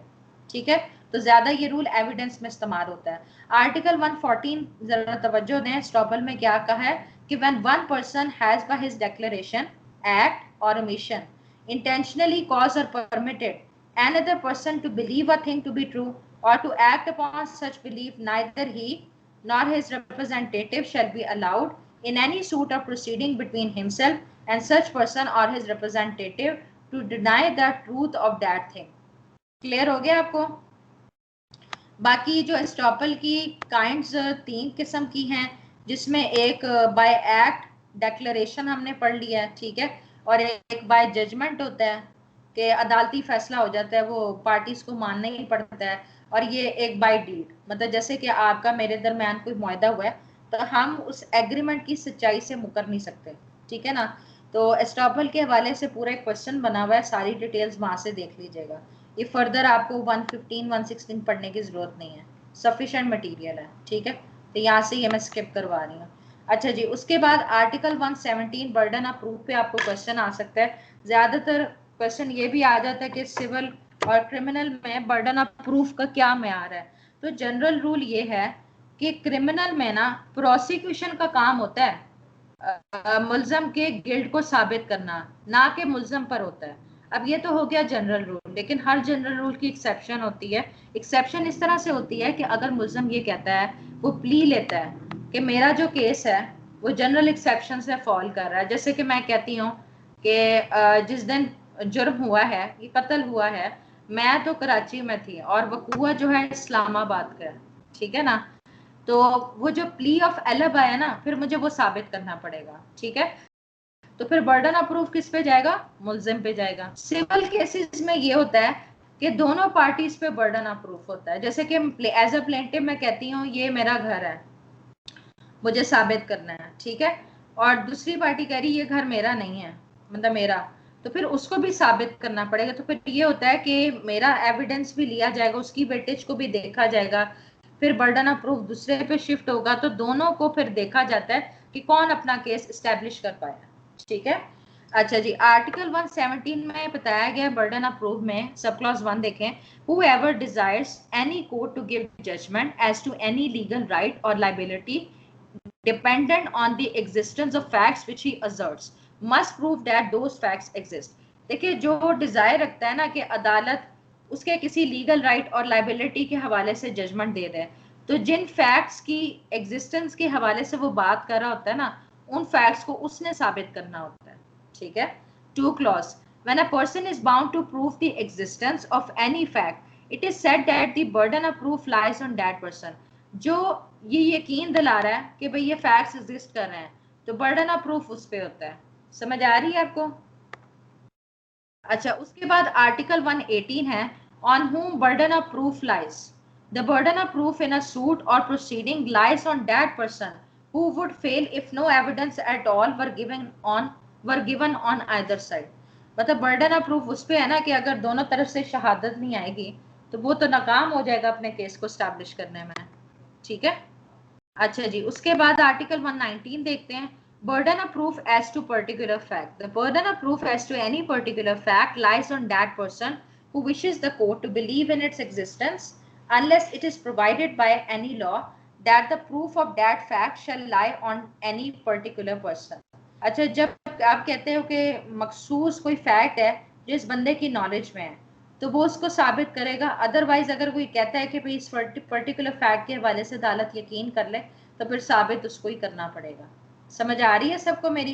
ठीक है। तो ज्यादा ये रूल एविडेंस में इस्तेमाल होता है। आर्टिकल 114 जरा तवज्जो दें, स्टॉपल में क्या कहा है कि when one person has by his declaration, act और omission intentionally caused or permitted another person to believe a thing to be true or to act upon such belief, neither he nor his representative shall be allowed in any suit or proceeding between himself and such person or his representative to deny the truth of that thing. Clear हो गया आपको? बाकी जो estoppel की kinds 3 किस्म की हैं, जिसमें एक बाय एक्ट डेक्लेरेशन हमने पढ़ लिया है। ठीक है। और एक बाय जजमेंट होता है कि अदालती फैसला हो जाता है, वो पार्टीज को मानना ही पड़ता है। और ये एक बाय डीड, मतलब जैसे कि आपका मेरे दरमियान कोई मुआहदा हुआ है, तो हम उस एग्रीमेंट की सच्चाई से मुकर नहीं सकते। ठीक है ना। तो एस्टॉपल के हवाले से पूरा एक क्वेश्चन बना हुआ है, सारी डिटेल्स वहां से देख लीजिएगा। ये फर्दर आपको 115 116 पढ़ने की जरूरत नहीं है, सफिशिएंट मटेरियल है। ठीक है। तो यहाँ से ये मैं स्किप करवा रही हूँ। अच्छा जी, उसके बाद आर्टिकल 117 बर्डन ऑफ प्रूफ पे आपको क्वेश्चन आ सकता है। ज्यादातर क्वेश्चन ये भी आ जाता है कि सिविल और क्रिमिनल में बर्डन ऑफ प्रूफ का क्या म्यार है। तो जनरल रूल ये है कि क्रिमिनल में ना प्रोसिक्यूशन का काम होता है मुल्जम के गिल्ट को साबित करना, ना कि मुल्जम पर होता है। अब ये तो हो गया जनरल रूल, लेकिन हर जनरल रूल की एक्सेप्शन होती है। एक्सेप्शन इस तरह से होती है कि अगर मुल्जम ये कहता है, वो प्ली लेता है कि मेरा जो केस है वो जनरल एक्सेप्शन से फॉल कर रहा है। जैसे कि मैं कहती हूँ कि जिस दिन जुर्म हुआ है, ये कत्ल हुआ है, मैं तो कराची में थी और वकूआ जो है इस्लामाबाद का है, ठीक है ना। तो वो जो प्ली ऑफ एलब आया ना, फिर मुझे वो साबित करना पड़ेगा, ठीक है। तो फिर बर्डन ऑफ प्रूफ किस पे जाएगा? मुल्जिम पे जाएगा। सिविल केसेस में ये होता है कि दोनों पार्टीज पे बर्डन ऑफ प्रूफ होता है। जैसे कि एज अ प्लेंटिव मैं कहती हूँ ये मेरा घर है, मुझे साबित करना है, ठीक है, और दूसरी पार्टी कह रही ये घर मेरा नहीं है, मतलब मेरा, तो फिर उसको भी साबित करना पड़ेगा। तो फिर ये होता है कि मेरा एविडेंस भी लिया जाएगा, उसकी वेटेज को भी देखा जाएगा, फिर बर्डन ऑफ प्रूफ दूसरे पे शिफ्ट होगा, तो दोनों को फिर देखा जाता है कि कौन अपना केस स्टैब्लिश कर पाया, ठीक है। अच्छा जी, आर्टिकल 117 में बताया गया बर्डन ऑफ प्रूफ में सब क्लॉज 1 देखें, whoever desires any court to give judgment as to any legal right or liability dependent on the existence of facts which he asserts must prove that those facts exist। देखिए, जो Dzire रखता है ना कि अदालत उसके किसी लीगल राइट और लाइबिलिटी के हवाले से जजमेंट दे दे, तो जिन फैक्ट्स की एग्जिस्टेंस के हवाले से वो बात कर रहा होता है ना, उन फैक्ट्स को उसने साबित करना होता है, ठीक है। Two clause, when a person is bound to prove the existence of any fact it is said that the burden of proof lies on that person। जो ये यकीन दिला रहा है कि भाई ये फैक्ट्स एग्जिस्ट कर रहे हैं, तो बर्डन ऑफ प्रूफ उस पे होता है। समझ आ रही है आपको? अच्छा, उसके बाद आर्टिकल 118 है, on whom burden of proof lies। The burden of proof in a suit or proceeding lies on that person who would fail if no evidence at all were given on either side। मतलब burden of proof उस पे है ना कि अगर दोनों तरफ से शहादत नहीं आएगी तो वो तो नाकाम हो जाएगा अपने केस को स्टैब्लिश करने में, ठीक है। अच्छा जी, उसके बाद आर्टिकल 119 देखते हैं, burden of proof as to particular fact। The burden of proof as to any particular fact lies on that person who wishes the court to believe in its existence unless it is provided by any law that the proof of that fact shall lie on any particular person। अच्छा, जब आप कहते हो कि मखसूस कोई fact है जो इस बंदे की नॉलेज में है, तो वो उसको साबित करेगा। अदरवाइज अगर कोई कहता है कि भाई इस पर्टिकुलर फैक्ट के हवाले से अदालत यकीन कर ले, तो फिर साबित उसको ही करना पड़ेगा। समझ आ रही है सबको मेरी?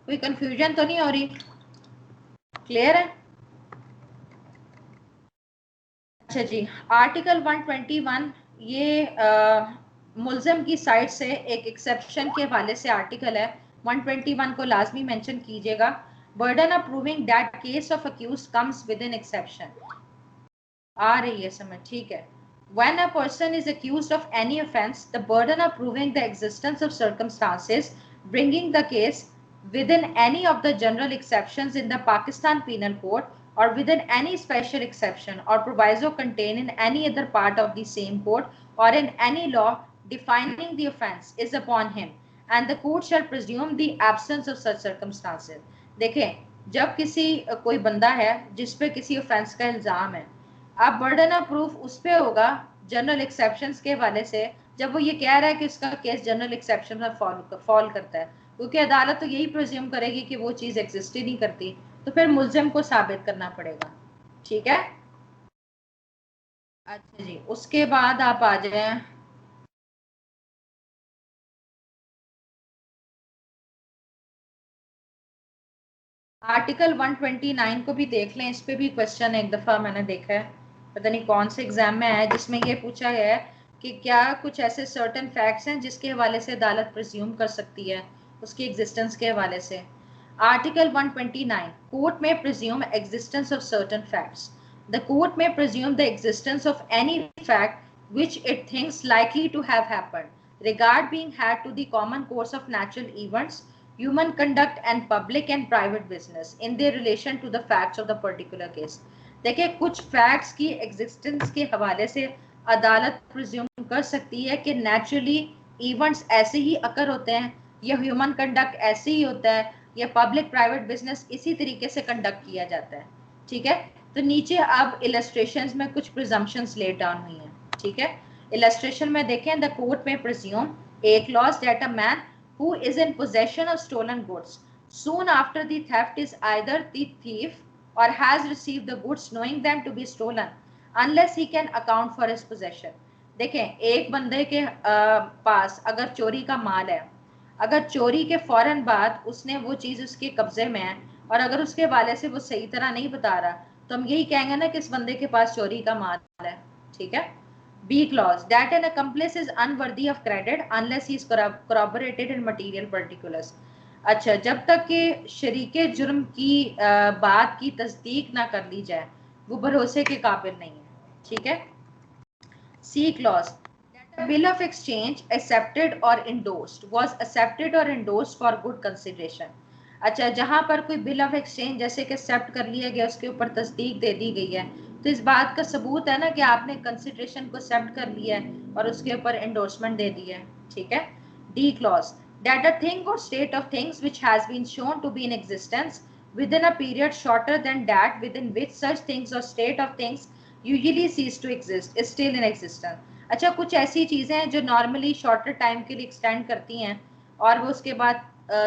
कोई कंफ्यूजन तो नहीं हो रही? क्लियर है? अच्छा जी, आर्टिकल 121 ये मुल्जिम की साइड से एक एक्सेप्शन के हवाले से आर्टिकल है। 121 को लाजमी मेंशन कीजिएगा। Burden of proving that case of accused comes within exception. आ रही है समझ? ठीक है। When a person is accused of any offense, the burden of proving the existence of circumstances bringing the case within any of the general exceptions in the Pakistan Penal Code or within any special exception or proviso contained in any other part of the same code or in any law defining the offense is upon him, and the court shall presume the absence of such circumstances। देखें, जब किसी कोई बंदा है जिस पे किसी offence का इल्जाम है, अब बर्डन ऑफ प्रूफ उस पे होगा जनरल एक्सेप्शंस के हवाले से, जब वो ये कह रहा है कि उसका केस जनरल एक्सेप्शन में फॉल करता है, क्योंकि अदालत तो यही प्रिज्यूम करेगी कि वो चीज एग्जिस्ट ही नहीं करती, तो फिर मुल्जिम को साबित करना पड़ेगा, ठीक है। अच्छा जी, उसके बाद आप आ जाए आर्टिकल 129 को भी देख लें। इस पे भी क्वेश्चन एक दफा मैंने देखा है, पता नहीं कौन से एग्जाम में आया, जिसमें ये पूछा गया है कि क्या कुछ ऐसे सर्टेन फैक्ट्स हैं जिसके हवाले से अदालत प्रिज्यूम कर सकती है उसकी एग्जिस्टेंस के हवाले से। आर्टिकल 129, कोर्ट में presume existence of certain facts. The court में presume the existence of any fact which it thinks likely to have happened, regard being had to the common course of natural events, human conduct and public and private business in their relation to the facts of the particular case। देखिए, कुछ facts की existence के हवाले से अदालत presume कर सकती है कि नेचुरली इवेंट्स ऐसे ही अकर होते हैं, या ह्यूमन कंडक्ट ऐसे ही होता है, या पब्लिक प्राइवेट बिजनेस इसी तरीके से कंडक्ट किया जाता है, ठीक है। तो नीचे अब इलस्ट्रेशंस में कुछ प्रिजम्पशंस लेट डाउन हुई हैं, ठीक है। इलस्ट्रेशन में देखें, द कोर्ट में presume A clause that a man who is in possession of stolen goods soon after the theft is either the thief or has received the goods knowing them to be stolen unless he can account for his possession. देखें, एक बंदे के पास अगर चोरी का माल है, अगर चोरी के फौरन बाद उसने वो चीज उसके कब्जे में है और अगर उसके वाले से वो सही तरह नहीं बता रहा, तो हम यही कहेंगे ना कि इस बंदे के पास चोरी का माल है. ठीक है. B clause that an accomplice is unworthy of credit unless he is corroborated in material particulars. अच्छा, जब तक कि शरीके जुर्म की बात की तस्दीक ना कर ली जाए वो भरोसे के काबिल नहीं है. ठीक है. C clause that a bill of exchange accepted or endorsed was accepted or endorsed for good consideration. अच्छा, जहां पर कोई बिल ऑफ एक्सचेंज जैसे कि एक्सेप्ट कर लिया गया, उसके ऊपर तस्दीक दे दी गई है, तो इस बात का सबूत है ना कि आपने कंसिडरेशन को एक्सेप्ट कर लिया है और उसके ऊपर एंडोर्समेंट दे दी है. ठीक है. D clause that a thing और state of things which has been shown to be in existence within a period shorter than that within which such things or state of things usually cease to exist is still in existence. अच्छा, कुछ ऐसी चीजें हैं जो normally shorter time के लिए extend करती हैं और वो उसके बाद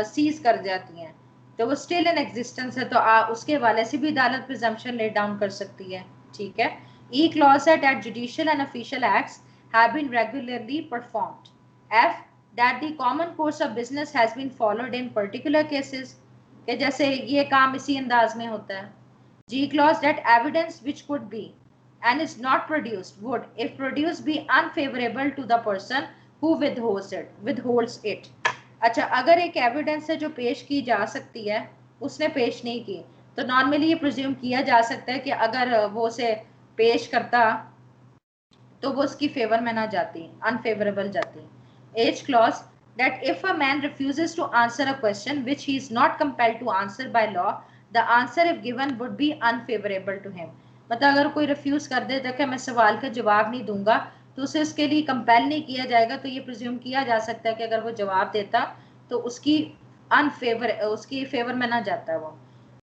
सीज कर जाती हैं, तो वो स्टिल इन एग्जिस्टेंस है, तो उसके वाले से भी अदालत प्रिजम्पशन ले डाउन कर सकती है. ठीक है. ई क्लॉज है that judicial and official acts have been regularly performed. F that the common course of business has been followed in particular cases, कि जैसे ये काम इसी अंदाज में होता है. G clause that evidence which could be and is not produced would if produced be unfavorable to the person who withholds it. अच्छा, अगर एक एविडेंस है जो पेश की जा सकती है उसने पेश नहीं की, तो नॉर्मली ये प्रिज्यूम किया जा सकता है कि अगर वो उसे पेश करता तो वो उसकी फेवर में ना जाती, अनफेवरेबल जाती. As clause that if a man refuses to answer a question which he is not compelled to answer by law, the answer if given would be unfavorable to him. मतलब अगर कोई refuse कर देता कि मैं सवाल का जवाब नहीं दूंगा, तो उसे उसके लिए कंपेल नहीं किया जाएगा, तो ये प्रिज्यूम किया जा सकता है कि अगर वो जवाब देता तो उसकी उसकी फेवर में ना जाता है वो.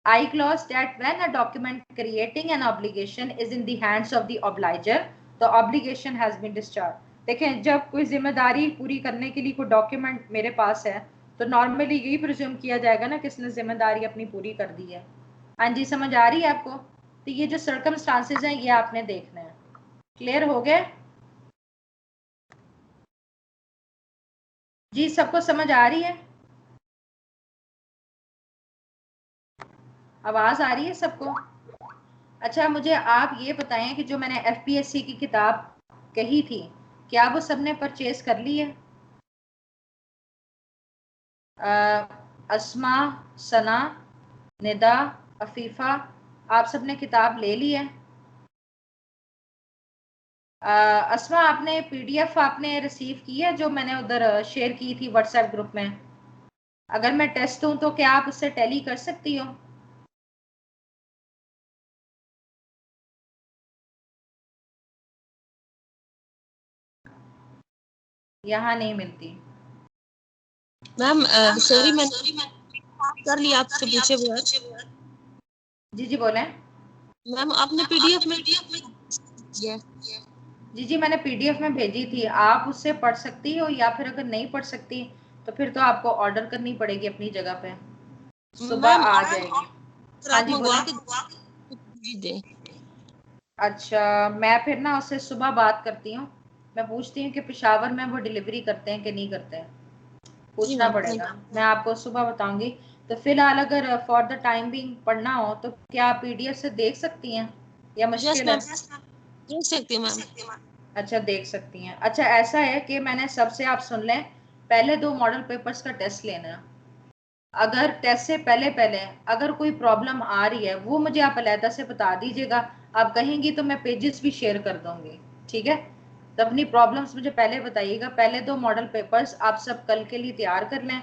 I clause that when a document creating an obligation is in the hands of the obliger, the obligation has been discharged. देखें, जब कोई जिम्मेदारी पूरी करने के लिए कोई डॉक्यूमेंट मेरे पास है तो नॉर्मली यही प्रिज्यूम किया जाएगा ना कि इसने जिम्मेदारी अपनी पूरी कर दी है. हाँ जी, समझ आ रही है आपको? तो ये जो सर्कमस्टांसेस हैं ये आपने देखना है. क्लियर हो गए जी? सबको समझ आ रही है? आवाज आ रही है सबको? अच्छा, मुझे आप ये बताएं कि जो मैंने एफपीएससी की किताब कही थी, क्या वो सबने परचेज कर ली है? अस्मा, सना, निदा, अफीफा, आप सबने किताब ले ली है? अस्मा, आपने पीडीएफ आपने रिसीव की है जो मैंने उधर शेयर की थी व्हाट्सएप ग्रुप में? अगर मैं टेस्ट दूं तो क्या आप उससे टैली कर सकती हो? यहाँ नहीं मिलती मैम. सॉरी, मैंने कर लिया, आपसे पूछे बगैर. जी जी बोलें. मैम, आपने पीडीएफ में जी जी मैंने पीडीएफ में भेजी थी, आप उससे पढ़ सकती हो, या फिर अगर नहीं पढ़ सकती तो फिर तो आपको ऑर्डर करनी पड़ेगी अपनी जगह पे, सुबह आ जाएगी. हाँ जी बोलें. अच्छा, मैं फिर ना उससे सुबह बात करती हूँ, मैं पूछती हूँ कि पेशावर में वो डिलीवरी करते हैं कि नहीं करते हैं, पूछना पड़ेगा, मैं आपको सुबह बताऊंगी. तो फिलहाल अगर फॉर द टाइम बिंग पढ़ना हो तो क्या आप पीडीएफ से देख सकती हैं या मुश्किल है? देख सकती हूँ मैम. अच्छा, देख सकती हैं. अच्छा, ऐसा है कि मैंने सबसे, आप सुन लें, पहले 2 मॉडल पेपर्स का टेस्ट लेना है. अगर टेस्ट से पहले अगर कोई प्रॉब्लम आ रही है वो मुझे आप अलहदा से बता दीजिएगा, आप कहेंगी तो मैं पेजेस भी शेयर कर दूंगी. ठीक है. तो अपनी प्रॉब्लम्स मुझे पहले बताइएगा. पहले 2 मॉडल पेपर्स आप सब कल के लिए तैयार कर लें,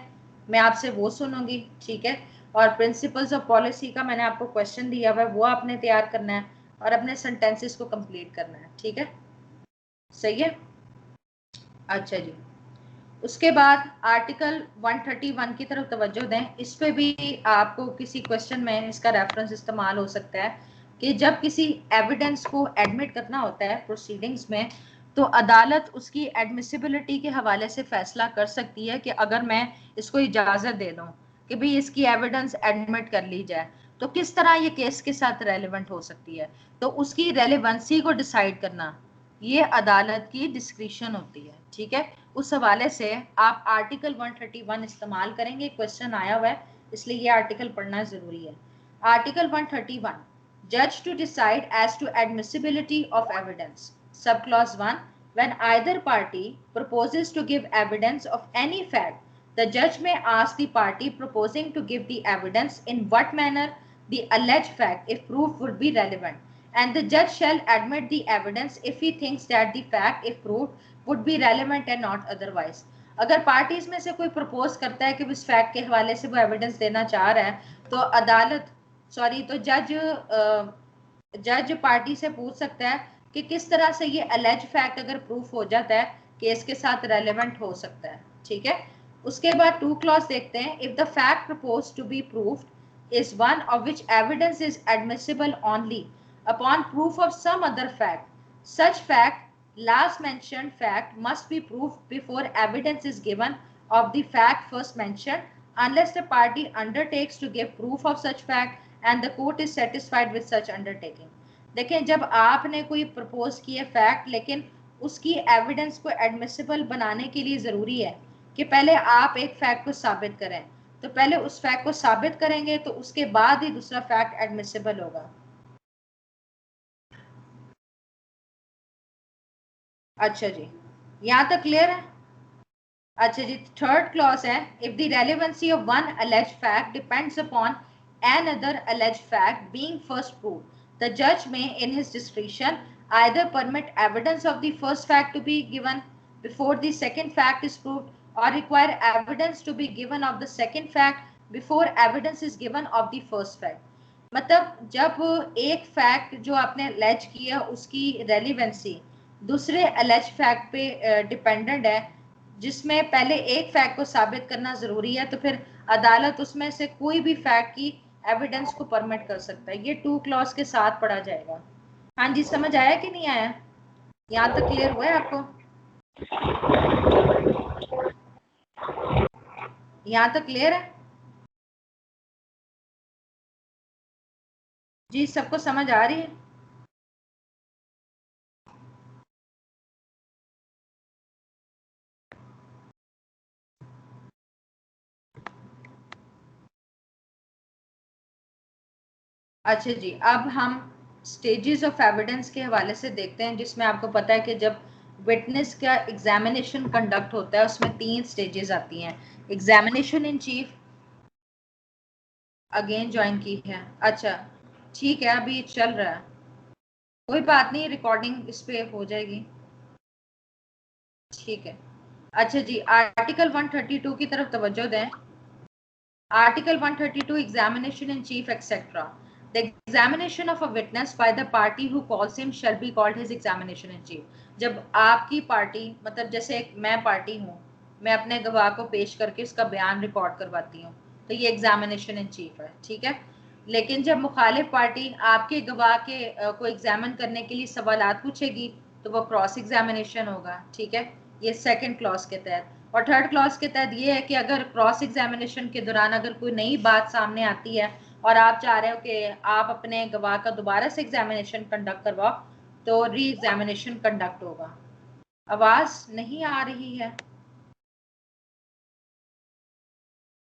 मैं आपसे वो सुनूंगी. ठीक है. और प्रिंसिपल्स ऑफ पॉलिसी का मैंने आपको क्वेश्चन दिया हुआ है, वो आपने तैयार करना है और अपने सेंटेंसेस को कंप्लीट करना है. ठीक है, सही है. अच्छा जी, उसके बाद आर्टिकल 131 की तरफ तवज्जो दें. इस पे भी आपको किसी क्वेश्चन में इसका रेफरेंस इस्तेमाल हो सकता है कि जब किसी एविडेंस को एडमिट करना होता है प्रोसीडिंग्स में, तो अदालत उसकी एडमिसिबिलिटी के हवाले से फैसला कर सकती है कि अगर मैं इसको इजाज़त दे दूं कि भाई इसकी एविडेंस एडमिट कर ली जाए तो किस तरह ये केस के साथ रेलेवेंट हो सकती है, तो उसकी रेलेवेंसी को डिसाइड करना ये अदालत की डिस्क्रिशन होती है। ठीक है, उस हवाले से आप आर्टिकल 131 इस्तेमाल करेंगे, क्वेश्चन आया हुआ है इसलिए ये आर्टिकल पढ़ना जरूरी है। आर्टिकल 131, जज to decide as to admissibility of evidence, sub clause 1, when either party proposes to give evidence of any fact, the judge may ask the party proposing to give the evidence in what manner the alleged fact, if proof, would be relevant, and the judge shall admit the evidence if he thinks that the fact, if proved, would be relevant and not otherwise. अगर parties में से कोई propose करता है कि इस fact के हवाले से वो एविडेंस देना चाह रहा है तो अदालत तो जज पार्टी से पूछ सकता है कि किस तरह से ये अलेज फैक्ट अगर प्रूफ हो जाता है केस के साथ रेलेवेंट हो सकता है। ठीक है, उसके बाद 2 क्लॉज देखते हैं। If the fact propose to be proved is one of which evidence is admissible only upon proof of some other fact, such fact, last mentioned fact, must be proved before evidence is given of the fact first mentioned, unless the party undertakes to give proof of such fact and the court is satisfied with such undertaking. देखें, जब आपने कोई propose किया fact लेकिन उसकी evidence को admissible बनाने के लिए ज़रूरी है कि पहले आप एक फैक्ट को साबित करें, तो पहले उस फैक्ट को साबित करेंगे तो उसके बाद ही दूसरा फैक्ट एडमिसिबल होगा। अच्छा जी, यहाँ तक क्लियर है? अच्छा जी, थर्ड क्लॉज है, if the relevancy of one alleged fact depends upon another alleged fact being first proved, the judge may in his discretion either permit evidence of the first fact to be given before the second fact is proved or require evidence to be given of the second fact before evidence is given of the first fact. मतलब जब एक fact जो आपने allege किया उसकी relevancy दूसरे allege fact पे dependent है जिसमें पहले एक फैक्ट को साबित करना जरूरी है, तो फिर अदालत उसमें से कोई भी फैक्ट की एविडेंस को परमिट कर सकता है। ये 2 क्लॉज के साथ पढ़ा जाएगा। हाँ जी, समझ आया कि नहीं आया? यहाँ तक क्लियर हुआ है आपको? यहाँ तक क्लियर है जी? सबको समझ आ रही है? अच्छा जी, अब हम स्टेजेस ऑफ एविडेंस के हवाले से देखते हैं, जिसमें आपको पता है कि जब विटनेस का एग्जामिनेशन कंडक्ट होता है उसमें 3 स्टेजेस आती हैं। Examination in chief again join की है। अच्छा ठीक है, अभी चल रहा है, कोई बात नहीं, रिकॉर्डिंग इस पे हो जाएगी। ठीक है, अच्छा जी, आर्टिकल 132 की तरफ तवज्जो दें। Article 132, examination in chief etcetera. The examination of a witness by the party who calls him shall be called his examination in chief. जब आपकी पार्टी, मतलब जैसे मैं पार्टी हूँ, मैं अपने गवाह को पेश करके उसका बयान रिकॉर्ड करवाती हूँ, तो ये एग्जामिनेशन इन चीफ है। ठीक है, लेकिन जब मुखालिफ पार्टी आपके गवाह के को एग्जामिन करने के लिए सवालात पूछेगी तो वो क्रॉस एग्जामिनेशन होगा। ठीक है, ये सेकंड क्लॉज के तहत। और थर्ड क्लॉज के तहत ये है कि अगर क्रॉस एग्जामिनेशन के दौरान अगर कोई नई बात सामने आती है और आप चाह रहे हो कि आप अपने गवाह का दोबारा से एग्जामिनेशन कंडक्ट करवाओ तो री एग्जामिनेशन कंडक्ट होगा। आवाज नहीं आ रही है?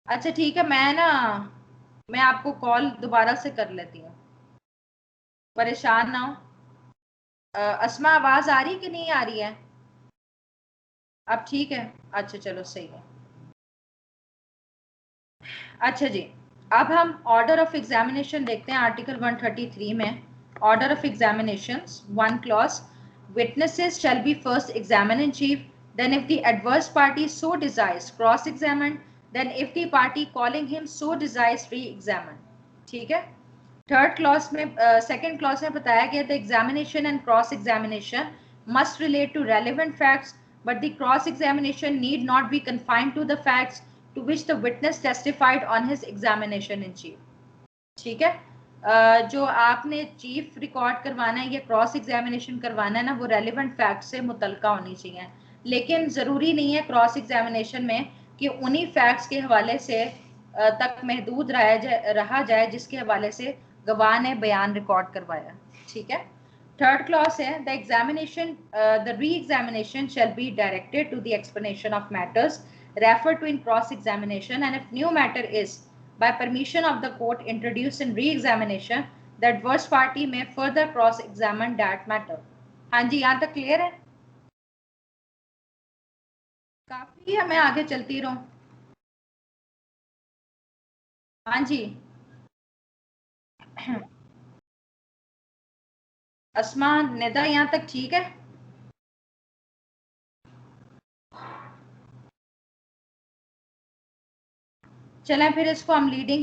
अच्छा ठीक है, मैं आपको कॉल दोबारा से कर लेती हूँ, परेशान ना हो। अस्मा, आवाज आ रही कि नहीं आ रही है? अब ठीक है, अच्छा चलो सही है। अच्छा जी, अब हम ऑर्डर ऑफ एग्जामिनेशन देखते हैं आर्टिकल 133 में। Order of examinations, 1 clause, witnesses shall be first examined in chief, then if the adverse party so desires cross examined, then if the party calling him so desires re examined। ठीक है, third clause में second clause में बताया गया, the examination and cross examination must relate to relevant facts, but the cross examination need not be confined to the facts to which the witness testified on his examination in chief। ठीक है, जो आपने chief record करवाना है या cross examination करवाना है ना, वो रेलिवेंट फैक्ट से मुतलका होनी चाहिए। लेकिन ज़रूरी नहीं है क्रॉस एग्जामिनेशन में कि उन्हीं फैक्ट्स के हवाले से तक महदूद रहा जाए जिसके हवाले से गवाह ने बयान रिकॉर्ड करवाया। ठीक है। थर्ड क्लॉज है the examination the reexamination shall be directed to the explanation of matters referred to in cross examination, and if new matter is by permission of the court introduced in re-examination, the adverse party may further cross examine that matter. हाँ जी, यहाँ तक clear है? काफी है, मैं आगे चलती रहूं? हाँ जी। अस्मा, निदा, यहाँ तक ठीक है? चलें फिर इसको हम लीडिंग